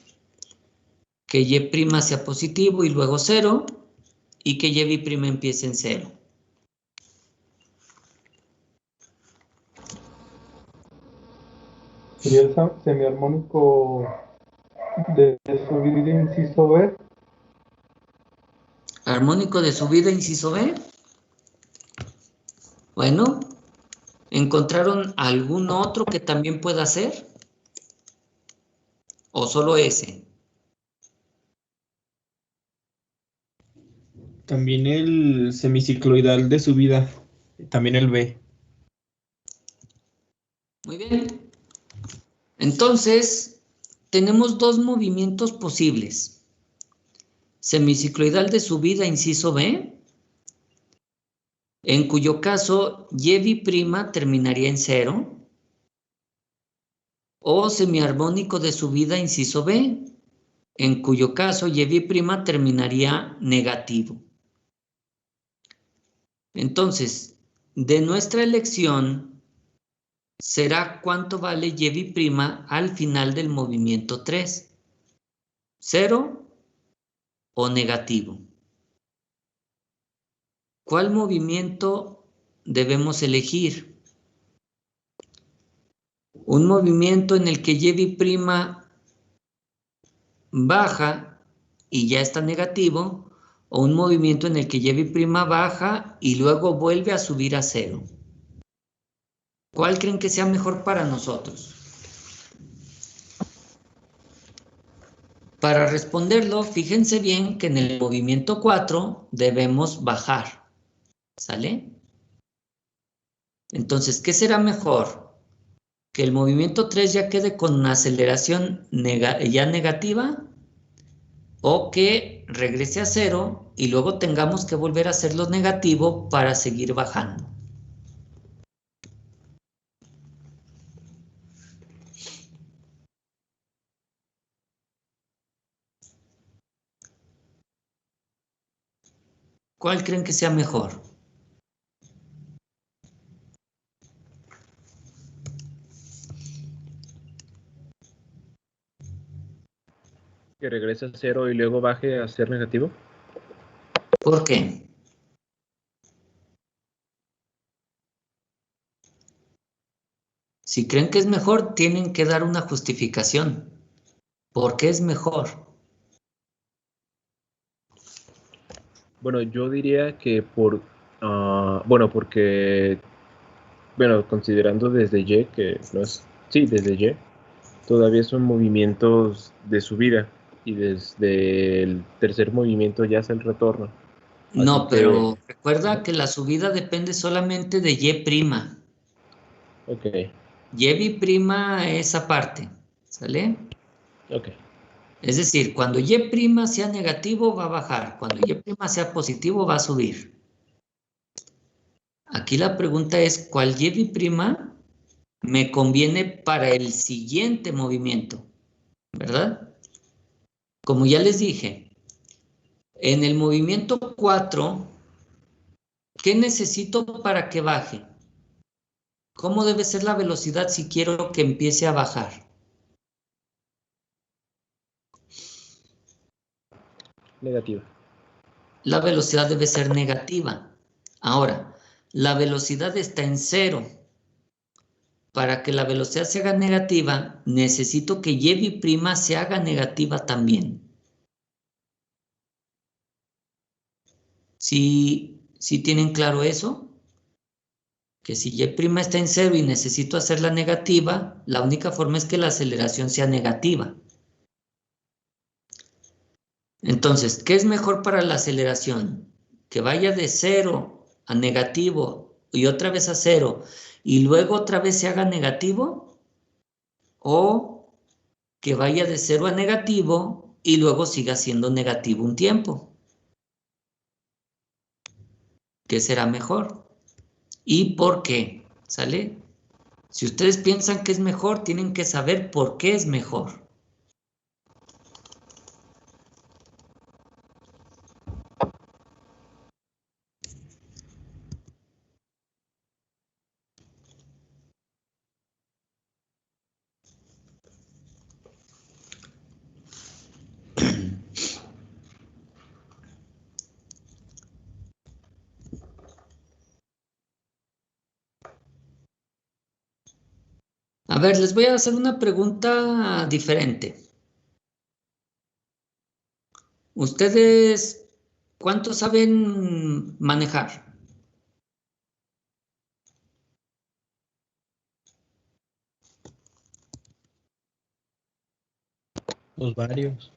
que y' sea positivo y luego 0, y que y' empiece en 0. Sería el semiarmónico de subida inciso B. Armónico de subida, inciso B. Bueno, ¿encontraron algún otro que también pueda ser? ¿O solo ese? También el semicicloidal de subida. También el B. Muy bien. Entonces, tenemos dos movimientos posibles. Semicicloidal de subida, inciso B, en cuyo caso y' terminaría en 0, o semiarmónico de subida, inciso B, en cuyo caso y' terminaría negativo. Entonces, de nuestra elección será cuánto vale y' al final del movimiento 3, 0 o negativo. ¿Cuál movimiento debemos elegir? Un movimiento en el que y' baja y ya está negativo, o un movimiento en el que y' baja y luego vuelve a subir a 0. ¿Cuál creen que sea mejor para nosotros? Para responderlo, fíjense bien que en el movimiento 4 debemos bajar, ¿sale? Entonces, ¿qué será mejor? ¿Que el movimiento 3 ya quede con una aceleración ya negativa? ¿O que regrese a 0 y luego tengamos que volver a hacerlo negativo para seguir bajando? ¿Cuál creen que sea mejor? Que regrese a 0 y luego baje a ser negativo. ¿Por qué? Si creen que es mejor, tienen que dar una justificación. ¿Por qué es mejor? Bueno, yo diría que porque, considerando desde Y, que no es, sí, desde Y, todavía son movimientos de subida y desde el tercer movimiento ya es el retorno. Así No, que, pero recuerda que la subida depende solamente de Y'. ok, Y' es aparte, ¿sale? ok. Es decir, cuando Y' sea negativo va a bajar, cuando Y' sea positivo va a subir. Aquí la pregunta es, ¿cuál Y' me conviene para el siguiente movimiento? ¿Verdad? Como ya les dije, en el movimiento 4, ¿qué necesito para que baje? ¿Cómo debe ser la velocidad si quiero que empiece a bajar? Negativa. La velocidad debe ser negativa. Ahora, la velocidad está en 0. Para que la velocidad se haga negativa, necesito que Y' se haga negativa también. ¿Sí tienen claro eso? Que si Y' está en 0 y necesito hacerla negativa, la única forma es que la aceleración sea negativa. Entonces, ¿qué es mejor para la aceleración? ¿Que vaya de 0 a negativo y otra vez a 0 y luego otra vez se haga negativo? ¿O que vaya de 0 a negativo y luego siga siendo negativo un tiempo? ¿Qué será mejor? ¿Y por qué? ¿Sale? Si ustedes piensan que es mejor, tienen que saber por qué es mejor. A ver, les voy a hacer una pregunta diferente. ¿Ustedes cuánto saben manejar? Pues varios.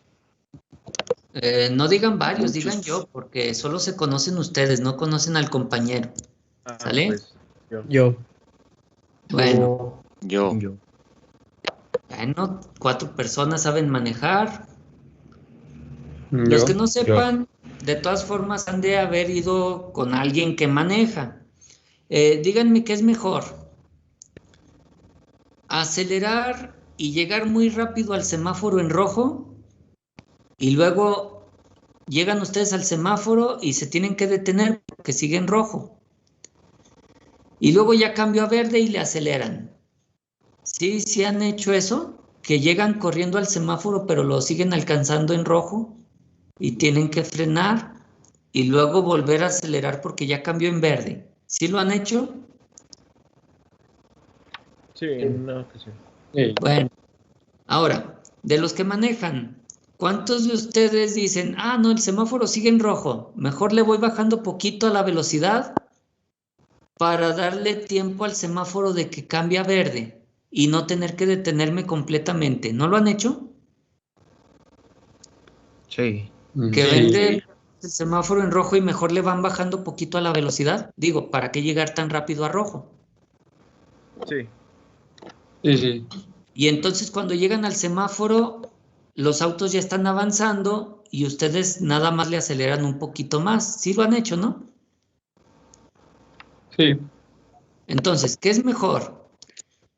No digan varios, digan Muchos. yo, porque solo se conocen ustedes, no conocen al compañero. ¿Sale? Pues yo. Yo. Bueno, Yo. bueno, 4 personas saben manejar. Los que no sepan, de todas formas han de haber ido con alguien que maneja. Díganme qué es mejor. Acelerar y llegar muy rápido al semáforo en rojo y luego llegan ustedes al semáforo y se tienen que detener porque sigue en rojo. Y luego ya cambió a verde y le aceleran. ¿Sí? ¿Sí han hecho eso? Que llegan corriendo al semáforo pero lo siguen alcanzando en rojo y tienen que frenar y luego volver a acelerar porque ya cambió en verde. ¿Sí lo han hecho? Sí, en una ocasión. Bueno, ahora, de los que manejan, ¿cuántos de ustedes dicen, ah, no, el semáforo sigue en rojo, mejor le voy bajando poquito a la velocidad para darle tiempo al semáforo de que cambie a verde y no tener que detenerme completamente? ¿No lo han hecho? Sí. Que vende el semáforo en rojo y mejor le van bajando poquito a la velocidad. Digo, ¿para qué llegar tan rápido a rojo? Sí. Y entonces cuando llegan al semáforo, los autos ya están avanzando y ustedes nada más le aceleran un poquito más. Sí lo han hecho, ¿no? Sí. Entonces, ¿qué es mejor?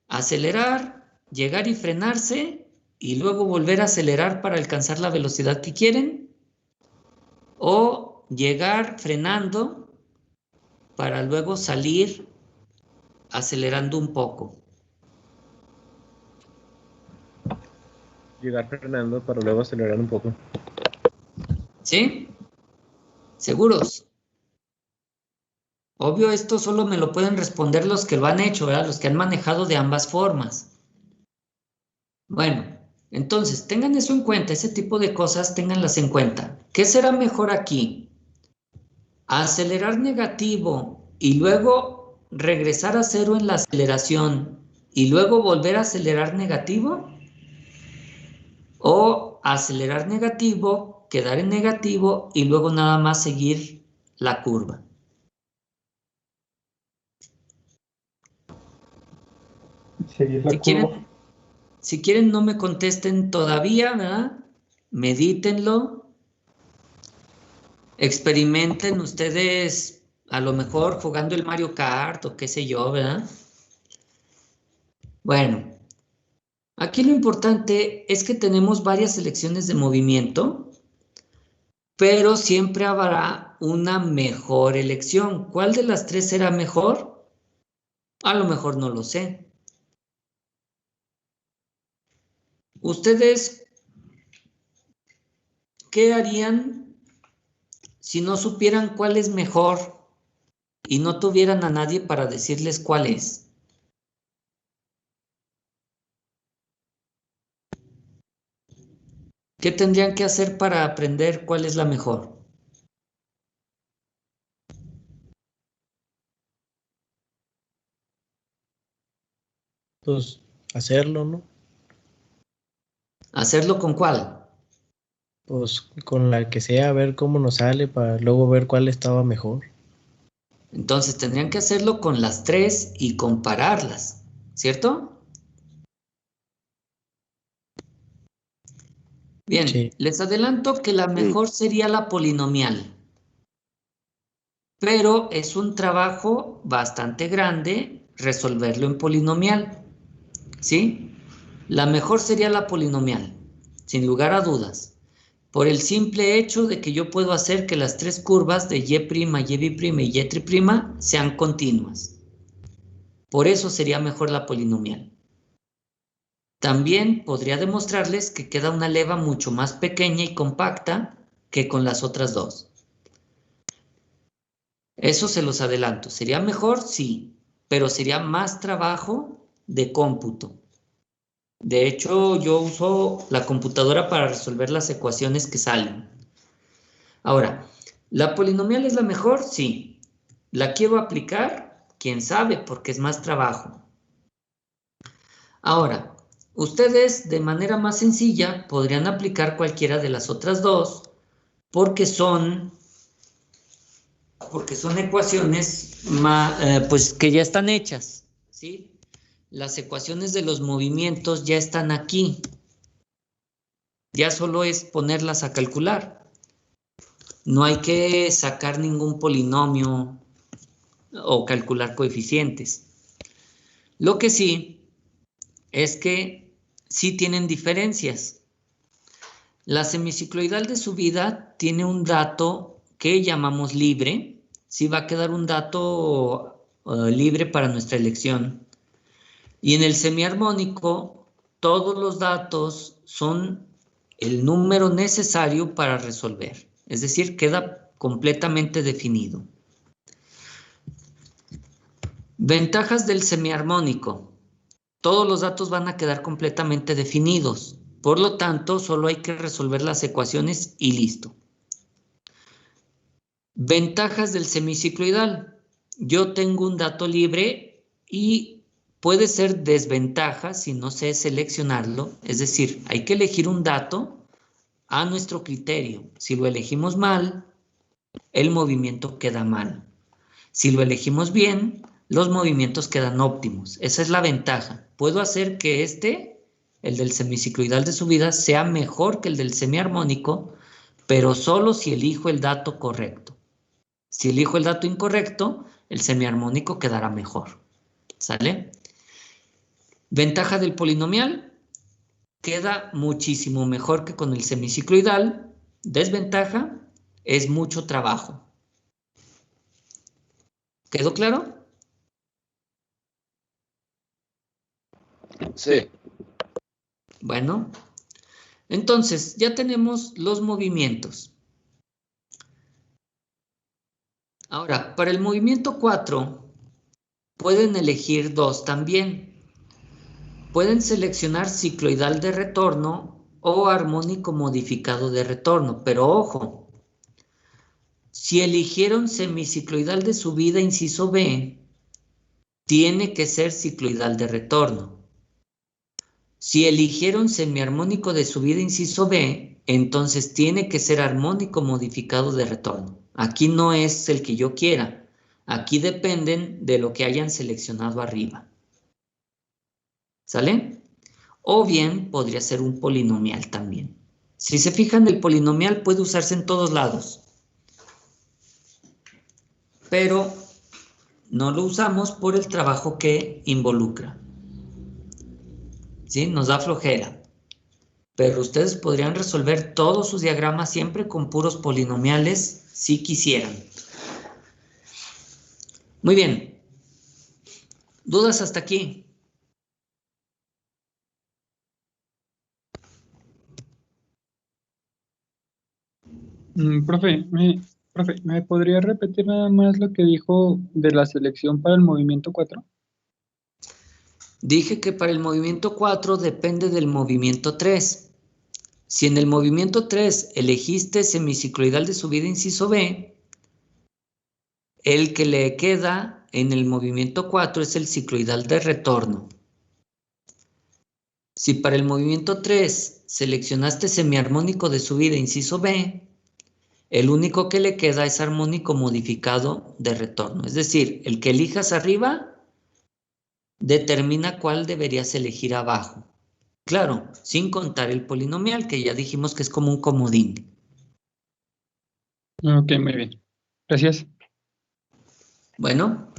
Acelerar, llegar y frenarse y luego volver a acelerar para alcanzar la velocidad que quieren. O llegar frenando para luego salir acelerando un poco. Llegar frenando para luego acelerar un poco. ¿Sí? ¿Seguros? Obvio, esto solo me lo pueden responder los que lo han hecho, ¿verdad? Los que han manejado de ambas formas. Bueno, entonces, tengan eso en cuenta, ese tipo de cosas, ténganlas en cuenta. ¿Qué será mejor aquí? ¿Acelerar negativo y luego regresar a cero en la aceleración y luego volver a acelerar negativo? ¿O acelerar negativo, quedar en negativo y luego nada más seguir la curva? Seguir la curva. Si quieren, no me contesten todavía, ¿verdad? Medítenlo, experimenten ustedes, a lo mejor jugando el Mario Kart o qué sé yo, ¿verdad? Bueno, aquí lo importante es que tenemos varias selecciones de movimiento, pero siempre habrá una mejor elección. ¿Cuál de las tres será mejor? A lo mejor no lo sé. ¿Ustedes qué harían si no supieran cuál es mejor y no tuvieran a nadie para decirles cuál es? ¿Qué tendrían que hacer para aprender cuál es la mejor? Pues hacerlo, ¿no? ¿Hacerlo con cuál? Pues con la que sea, a ver cómo nos sale para luego ver cuál estaba mejor. Entonces tendrían que hacerlo con las tres y compararlas, ¿cierto? Bien, Sí. les adelanto que la mejor sería la polinomial, pero es un trabajo bastante grande resolverlo en polinomial, ¿sí? La mejor sería la polinomial, sin lugar a dudas, por el simple hecho de que yo puedo hacer que las tres curvas de y', y' y y' sean continuas. Por eso sería mejor la polinomial. También podría demostrarles que queda una leva mucho más pequeña y compacta que con las otras dos. Eso se los adelanto. ¿Sería mejor? Sí, pero sería más trabajo de cómputo. De hecho, yo uso la computadora para resolver las ecuaciones que salen. Ahora, ¿la polinomial es la mejor? Sí. ¿La quiero aplicar? ¿Quién sabe? Porque es más trabajo. Ahora, ustedes de manera más sencilla podrían aplicar cualquiera de las otras dos porque son ecuaciones pues, que ya están hechas, ¿sí? Las ecuaciones de los movimientos ya están aquí. Ya solo es ponerlas a calcular. No hay que sacar ningún polinomio o calcular coeficientes. Lo que sí es que sí tienen diferencias. La semicicloidal de subida tiene un dato que llamamos libre. Sí va a quedar un dato libre para nuestra elección. Y en el semiarmónico, todos los datos son el número necesario para resolver. Es decir, queda completamente definido. Ventajas del semiarmónico. Todos los datos van a quedar completamente definidos. Por lo tanto, solo hay que resolver las ecuaciones y listo. Ventajas del semicicloidal. Yo tengo un dato libre y puede ser desventaja si no sé seleccionarlo. Es decir, hay que elegir un dato a nuestro criterio. Si lo elegimos mal, el movimiento queda mal. Si lo elegimos bien, los movimientos quedan óptimos. Esa es la ventaja. Puedo hacer que el del semicicloidal de subida, sea mejor que el del semiarmónico, pero solo si elijo el dato correcto. Si elijo el dato incorrecto, el semiarmónico quedará mejor. ¿Sale? Ventaja del polinomial, queda muchísimo mejor que con el semicicloidal. Desventaja, es mucho trabajo. ¿Quedó claro? Sí. Bueno, entonces ya tenemos los movimientos. Ahora, para el movimiento 4, pueden elegir dos también. Pueden seleccionar cicloidal de retorno o armónico modificado de retorno, pero ojo, si eligieron semicicloidal de subida inciso B, tiene que ser cicloidal de retorno. Si eligieron semiarmónico de subida inciso B, entonces tiene que ser armónico modificado de retorno. Aquí no es el que yo quiera. Aquí dependen de lo que hayan seleccionado arriba. ¿Sale? O bien podría ser un polinomial también. Si se fijan, el polinomial puede usarse en todos lados. Pero no lo usamos por el trabajo que involucra. ¿Sí? Nos da flojera. Pero ustedes podrían resolver todos sus diagramas siempre con puros polinomiales si quisieran. Muy bien. ¿Dudas hasta aquí? Profe, ¿me podría repetir nada más lo que dijo de la selección para el movimiento 4? Dije que para el movimiento 4 depende del movimiento 3. Si en el movimiento 3 elegiste semicicloidal de subida inciso B, el que le queda en el movimiento 4 es el cicloidal de retorno. Si para el movimiento 3 seleccionaste semiarmónico de subida inciso B, el único que le queda es armónico modificado de retorno. Es decir, el que elijas arriba determina cuál deberías elegir abajo. Claro, sin contar el polinomial, que ya dijimos que es como un comodín. Ok, muy bien. Gracias. Bueno,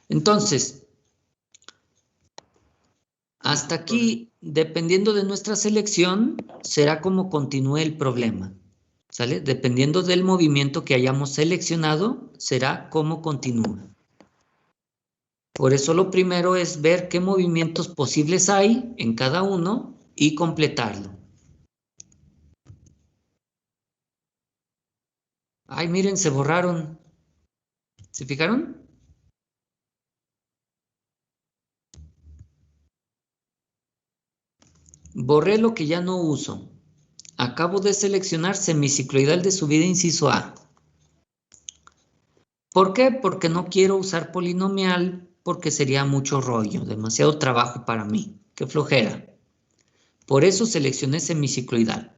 entonces, hasta aquí, dependiendo de nuestra selección, será como continúe el problema. ¿Sale? Dependiendo del movimiento que hayamos seleccionado, será como continúa. Por eso lo primero es ver qué movimientos posibles hay en cada uno y completarlo. Ay, miren, se borraron. ¿Se fijaron? Borré lo que ya no uso. Acabo de seleccionar semicicloidal de subida inciso A. ¿Por qué? Porque no quiero usar polinomial, porque sería mucho rollo, demasiado trabajo para mí. Qué flojera. Por eso seleccioné semicicloidal.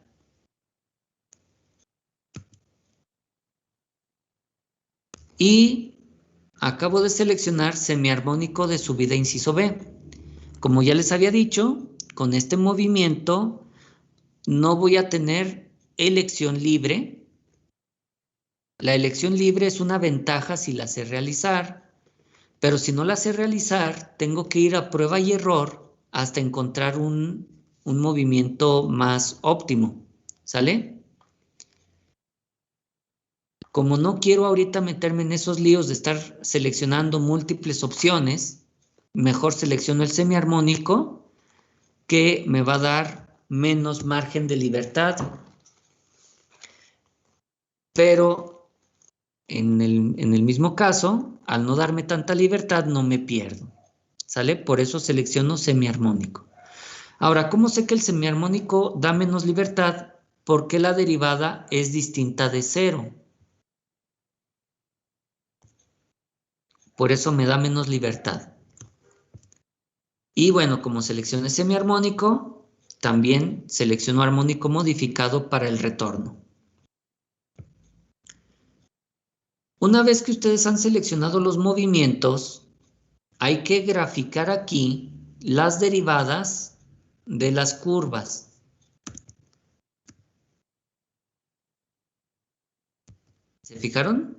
Y acabo de seleccionar semiarmónico de subida inciso B. Como ya les había dicho, con este movimiento no voy a tener elección libre. La elección libre es una ventaja si la sé realizar, pero si no la sé realizar, tengo que ir a prueba y error hasta encontrar un movimiento más óptimo. ¿Sale? Como no quiero ahorita meterme en esos líos de estar seleccionando múltiples opciones, mejor selecciono el semiarmónico, que me va a dar menos margen de libertad. Pero en el mismo caso, al no darme tanta libertad, no me pierdo. ¿Sale? Por eso selecciono semiarmónico. Ahora, ¿cómo sé que el semiarmónico da menos libertad? Porque la derivada es distinta de cero. Por eso me da menos libertad. Y bueno, como seleccioné semiarmónico, también selecciono armónico modificado para el retorno. Una vez que ustedes han seleccionado los movimientos, hay que graficar aquí las derivadas de las curvas. ¿Se fijaron?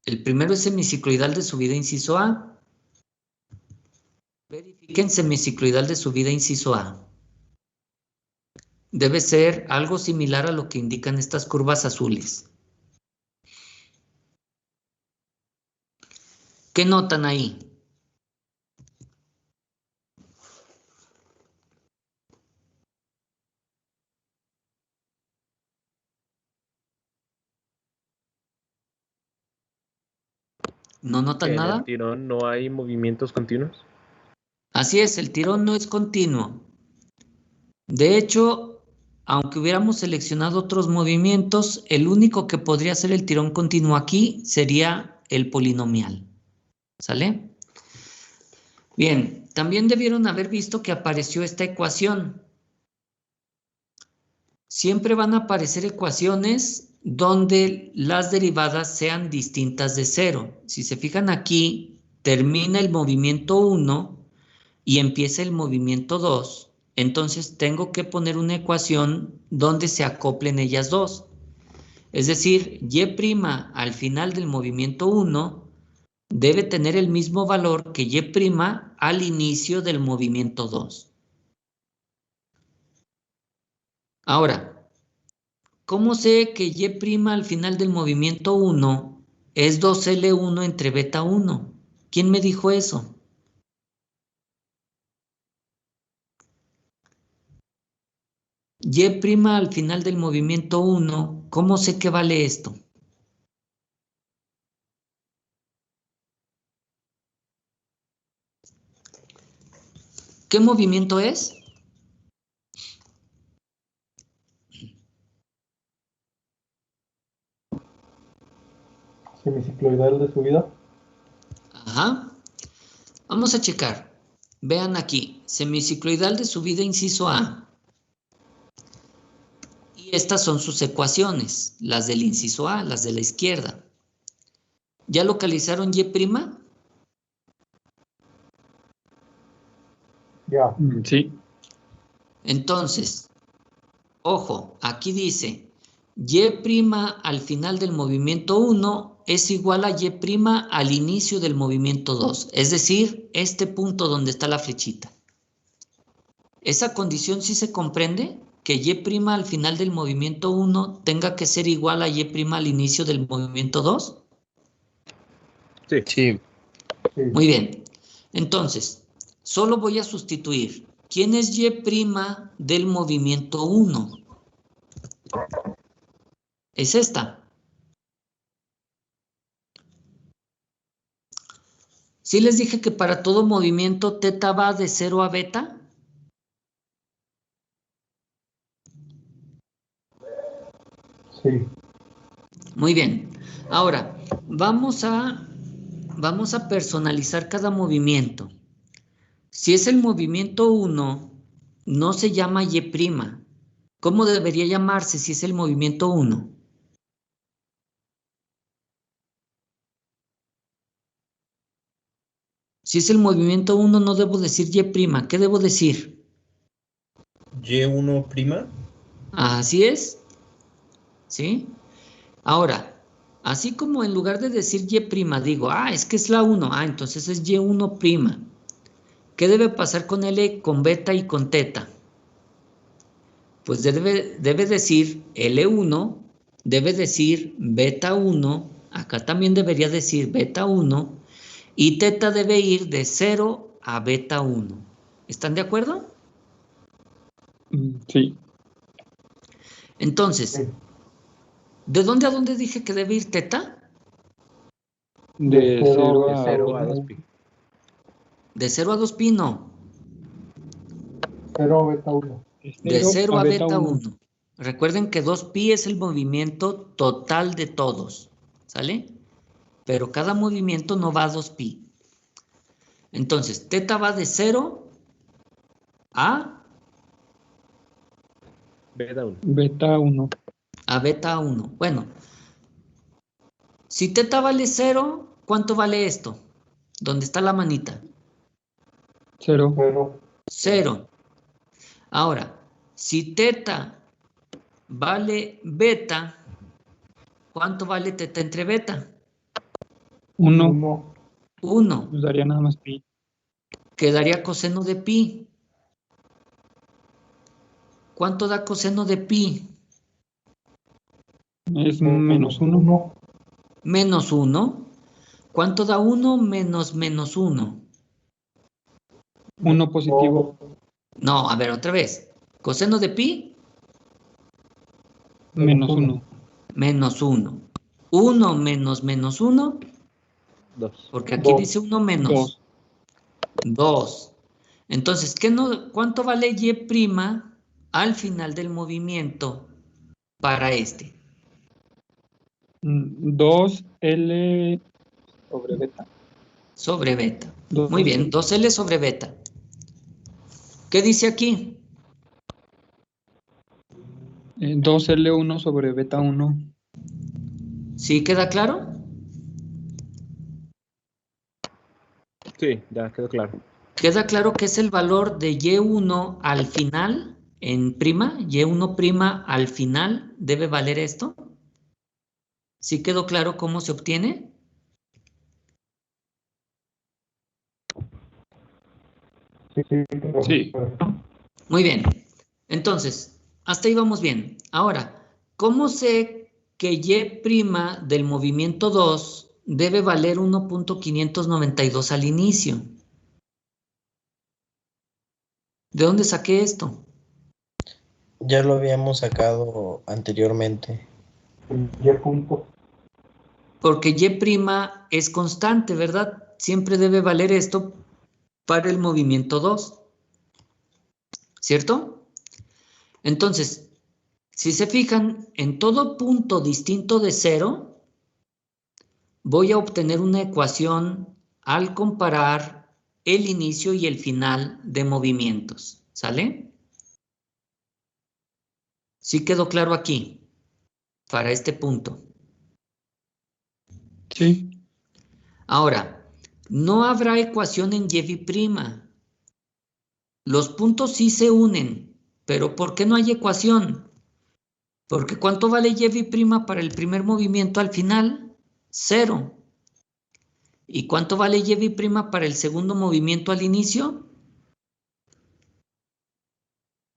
El primero es semicicloidal de subida inciso A. Verifiquen semicicloidal de subida inciso A. Debe ser algo similar a lo que indican estas curvas azules. ¿Qué notan ahí? ¿No notan En nada? el tirón no hay movimientos continuos. Así es, el tirón no es continuo. De hecho, aunque hubiéramos seleccionado otros movimientos, el único que podría ser el tirón continuo aquí sería el polinomial. ¿Sale? Bien, también debieron haber visto que apareció esta ecuación. Siempre van a aparecer ecuaciones donde las derivadas sean distintas de cero. Si se fijan aquí, termina el movimiento 1 y empieza el movimiento 2. Entonces tengo que poner una ecuación donde se acoplen ellas dos. Es decir, y' al final del movimiento 1 debe tener el mismo valor que y' al inicio del movimiento 2. Ahora, ¿cómo sé que y' al final del movimiento 1 es 2L1 entre beta 1? ¿Quién me dijo eso? Y' al final del movimiento 1, ¿cómo sé que vale esto? ¿Qué movimiento es? Semicicloidal de subida. Ajá. Vamos a checar. Vean aquí, semicicloidal de subida inciso A. Y estas son sus ecuaciones, las del inciso A, las de la izquierda. ¿Ya localizaron Y'? Ya. Sí. Entonces, ojo, aquí dice, Y' al final del movimiento 1 es igual a Y' al inicio del movimiento 2. Es decir, este punto donde está la flechita. ¿Esa condición sí se comprende? Que Y' al final del movimiento 1 tenga que ser igual a Y' al inicio del movimiento 2. Sí. Sí. Muy bien. Entonces, solo voy a sustituir. ¿Quién es Y' del movimiento 1? Es esta. ¿Sí les dije que para todo movimiento teta va de 0 a beta? Sí. Muy bien. Ahora, vamos a personalizar cada movimiento. Si es el movimiento 1, no se llama Y'. ¿Cómo debería llamarse si es el movimiento 1? Si es el movimiento 1, no debo decir Y'. ¿Qué debo decir? Y1'. Así es. ¿Sí? Ahora, así como en lugar de decir Y', digo, es que es la 1. Entonces es Y1'. ¿Qué debe pasar con L, con beta y con teta? Pues debe decir L1, debe decir beta 1, acá también debería decir beta 1, y teta debe ir de 0 a beta 1. ¿Están de acuerdo? Sí. Entonces, ¿de dónde a dónde dije que debe ir teta? De 0 a 0 a 2pi. De 0 a 2pi no. 0 beta 1. De 0 a beta 1. Recuerden que 2pi es el movimiento total de todos. ¿Sale? Pero cada movimiento no va a 2pi. Entonces, teta va de 0 a Beta 1. Beta 1. a beta 1. Bueno, si teta vale 0, ¿cuánto vale esto? ¿Dónde está la manita? 0. 0. Ahora, si teta vale beta, ¿cuánto vale teta entre beta? 1. 1. Nos daría nada más pi. Quedaría coseno de pi. ¿Cuánto da coseno de pi? Es menos 1. Menos 1. ¿Cuánto da 1 menos menos 1? 1 positivo. No, a ver, otra vez. Coseno de pi, Menos 1. menos 1. 1 menos menos 1, 2. porque aquí dice 1 menos 2. 2. Entonces, ¿cuánto vale Y' al final del movimiento para este? 2L sobre beta. Sobre beta. 2L. Muy bien, 2L sobre beta. ¿Qué dice aquí? 2L1 sobre beta 1. ¿Sí queda claro? Sí, ya quedó claro. ¿Queda claro que es el valor de Y1 al final en prima? Y1' al final debe valer esto. ¿Sí quedó claro cómo se obtiene? Sí. Muy bien. Entonces, hasta ahí vamos bien. Ahora, ¿cómo sé que Y' del movimiento 2 debe valer 1.592 al inicio? ¿De dónde saqué esto? Ya lo habíamos sacado anteriormente. Y punto. Porque Y' es constante, ¿verdad? Siempre debe valer esto para el movimiento 2. ¿Cierto? Entonces, si se fijan, en todo punto distinto de 0, voy a obtener una ecuación al comparar el inicio y el final de movimientos. ¿Sale? ¿Sí quedó claro aquí? Para este punto. Sí. Ahora, no habrá ecuación en Y'. Los puntos sí se unen, pero ¿por qué no hay ecuación? Porque ¿cuánto vale Y' para el primer movimiento al final? 0. ¿Y cuánto vale Y' para el segundo movimiento al inicio?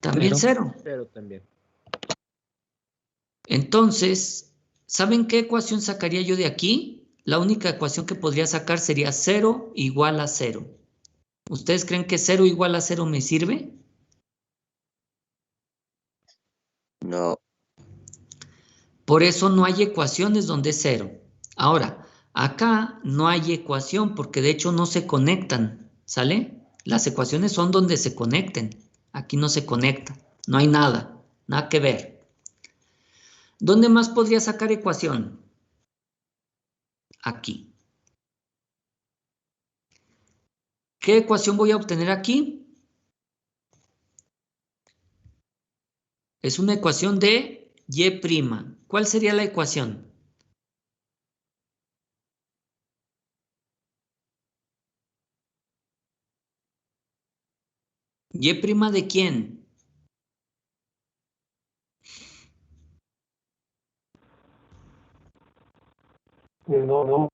También 0. 0 también. Entonces, ¿saben qué ecuación sacaría yo de aquí? La única ecuación que podría sacar sería 0 igual a 0. ¿Ustedes creen que 0 igual a 0 me sirve? No. Por eso no hay ecuaciones donde es 0. Ahora, acá no hay ecuación porque de hecho no se conectan, ¿sale? Las ecuaciones son donde se conecten. Aquí no se conecta, no hay nada, nada que ver. ¿Dónde más podría sacar ecuación? Aquí. ¿Qué ecuación voy a obtener aquí? Es una ecuación de y'. ¿Cuál sería la ecuación? ¿Y' de quién? No.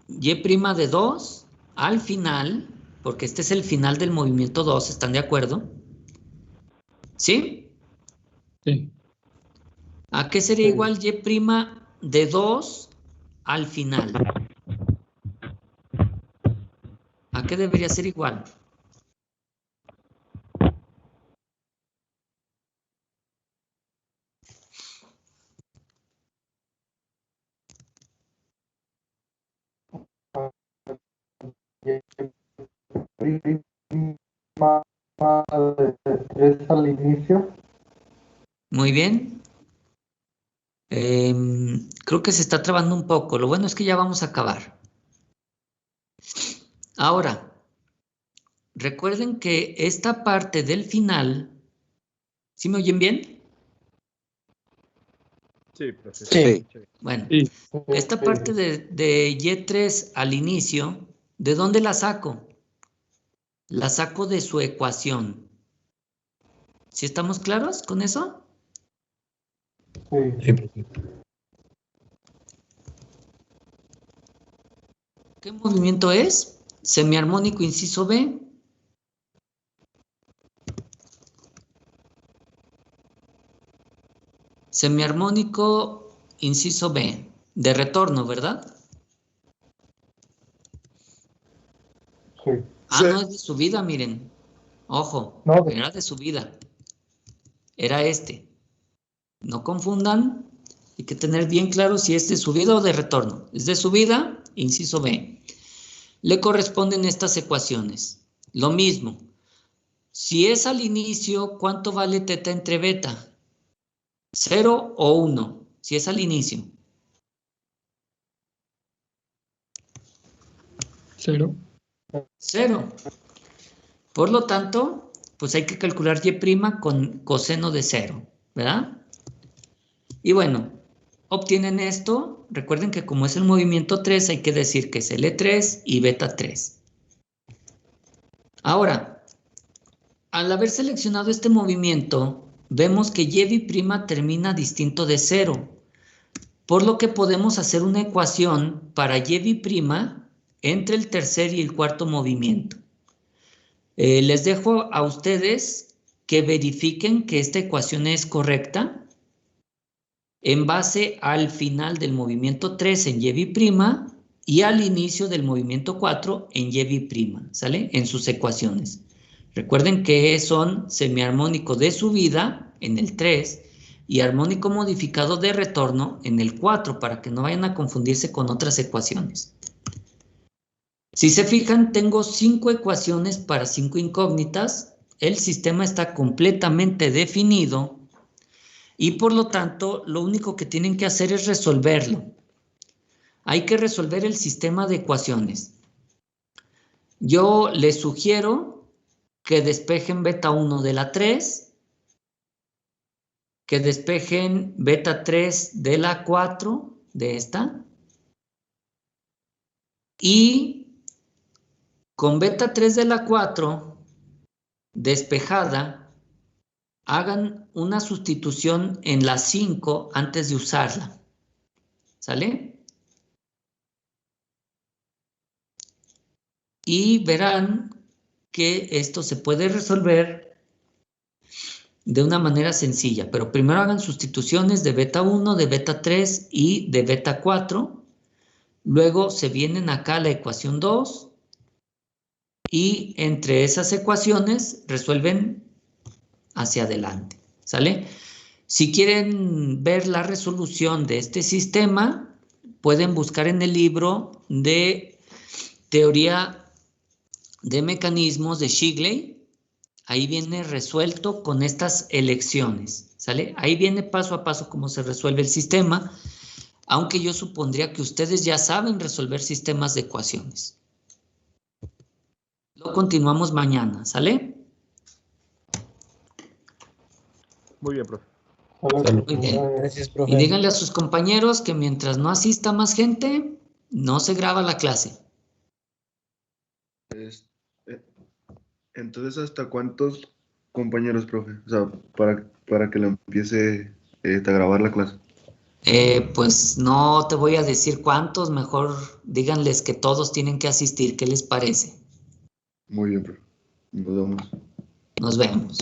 Y' de 2 al final, porque este es el final del movimiento 2, ¿están de acuerdo? ¿Sí? Sí. ¿A qué sería Sí. igual Y' de 2 al final? ¿A qué debería ser igual? ¿3 al inicio? Muy bien. Creo que se está trabando un poco. Lo bueno es que ya vamos a acabar. Ahora, recuerden que esta parte del final, ¿sí me oyen bien? Sí, profesor. Sí. Bueno, Sí. esta parte de Y3 al inicio, ¿de dónde la saco? La saco de su ecuación. ¿Sí estamos claros con eso? Sí. ¿Qué movimiento es? Semiarmónico inciso B. Semiarmónico inciso B. De retorno, ¿verdad? Sí. Ah, no, es de subida, miren. Ojo, No, era de subida. Era este. No confundan. Hay que tener bien claro si es de subida o de retorno. Es de subida, inciso B. Le corresponden estas ecuaciones. Lo mismo. Si es al inicio, ¿cuánto vale teta entre beta? 0 o 1. Si es al inicio. 0. 0. Por lo tanto, pues hay que calcular Y' con coseno de 0, ¿verdad? Y bueno, obtienen esto. Recuerden que como es el movimiento 3, hay que decir que es L3 y beta 3. Ahora, al haber seleccionado este movimiento, vemos que Y' termina distinto de 0, por lo que podemos hacer una ecuación para Y' entre el tercer y el cuarto movimiento. Les dejo a ustedes que verifiquen que esta ecuación es correcta en base al final del movimiento 3 en Y' y al inicio del movimiento 4 en Y', ¿sale? En sus ecuaciones. Recuerden que son semiarmónico de subida en el 3 y armónico modificado de retorno en el 4 para que no vayan a confundirse con otras ecuaciones. Si se fijan, tengo 5 ecuaciones para 5 incógnitas. El sistema está completamente definido y por lo tanto lo único que tienen que hacer es resolverlo. Hay que resolver el sistema de ecuaciones. Yo les sugiero que despejen beta 1 de la 3, que despejen beta 3 de la 4, de esta, y con beta 3 de la 4 despejada, hagan una sustitución en la 5 antes de usarla. ¿Sale? Y verán que esto se puede resolver de una manera sencilla, pero primero hagan sustituciones de beta 1, de beta 3 y de beta 4. Luego se vienen acá a la ecuación 2 y entre esas ecuaciones resuelven hacia adelante. ¿Sale? Si quieren ver la resolución de este sistema, pueden buscar en el libro de Teoría de Mecanismos de Shigley. Ahí viene resuelto con estas elecciones. ¿Sale? Ahí viene paso a paso cómo se resuelve el sistema, aunque yo supondría que ustedes ya saben resolver sistemas de ecuaciones. Lo continuamos mañana, ¿sale? Muy bien, profe. Muy bien. Gracias, Y profe. díganle a sus compañeros que mientras no asista más gente, no se graba la clase. Entonces, ¿hasta cuántos compañeros, profe? O sea, para que le empiece a grabar la clase. Pues no te voy a decir cuántos, mejor díganles que todos tienen que asistir. ¿Qué les parece? Muy bien, profe. Nos vemos. Nos vemos.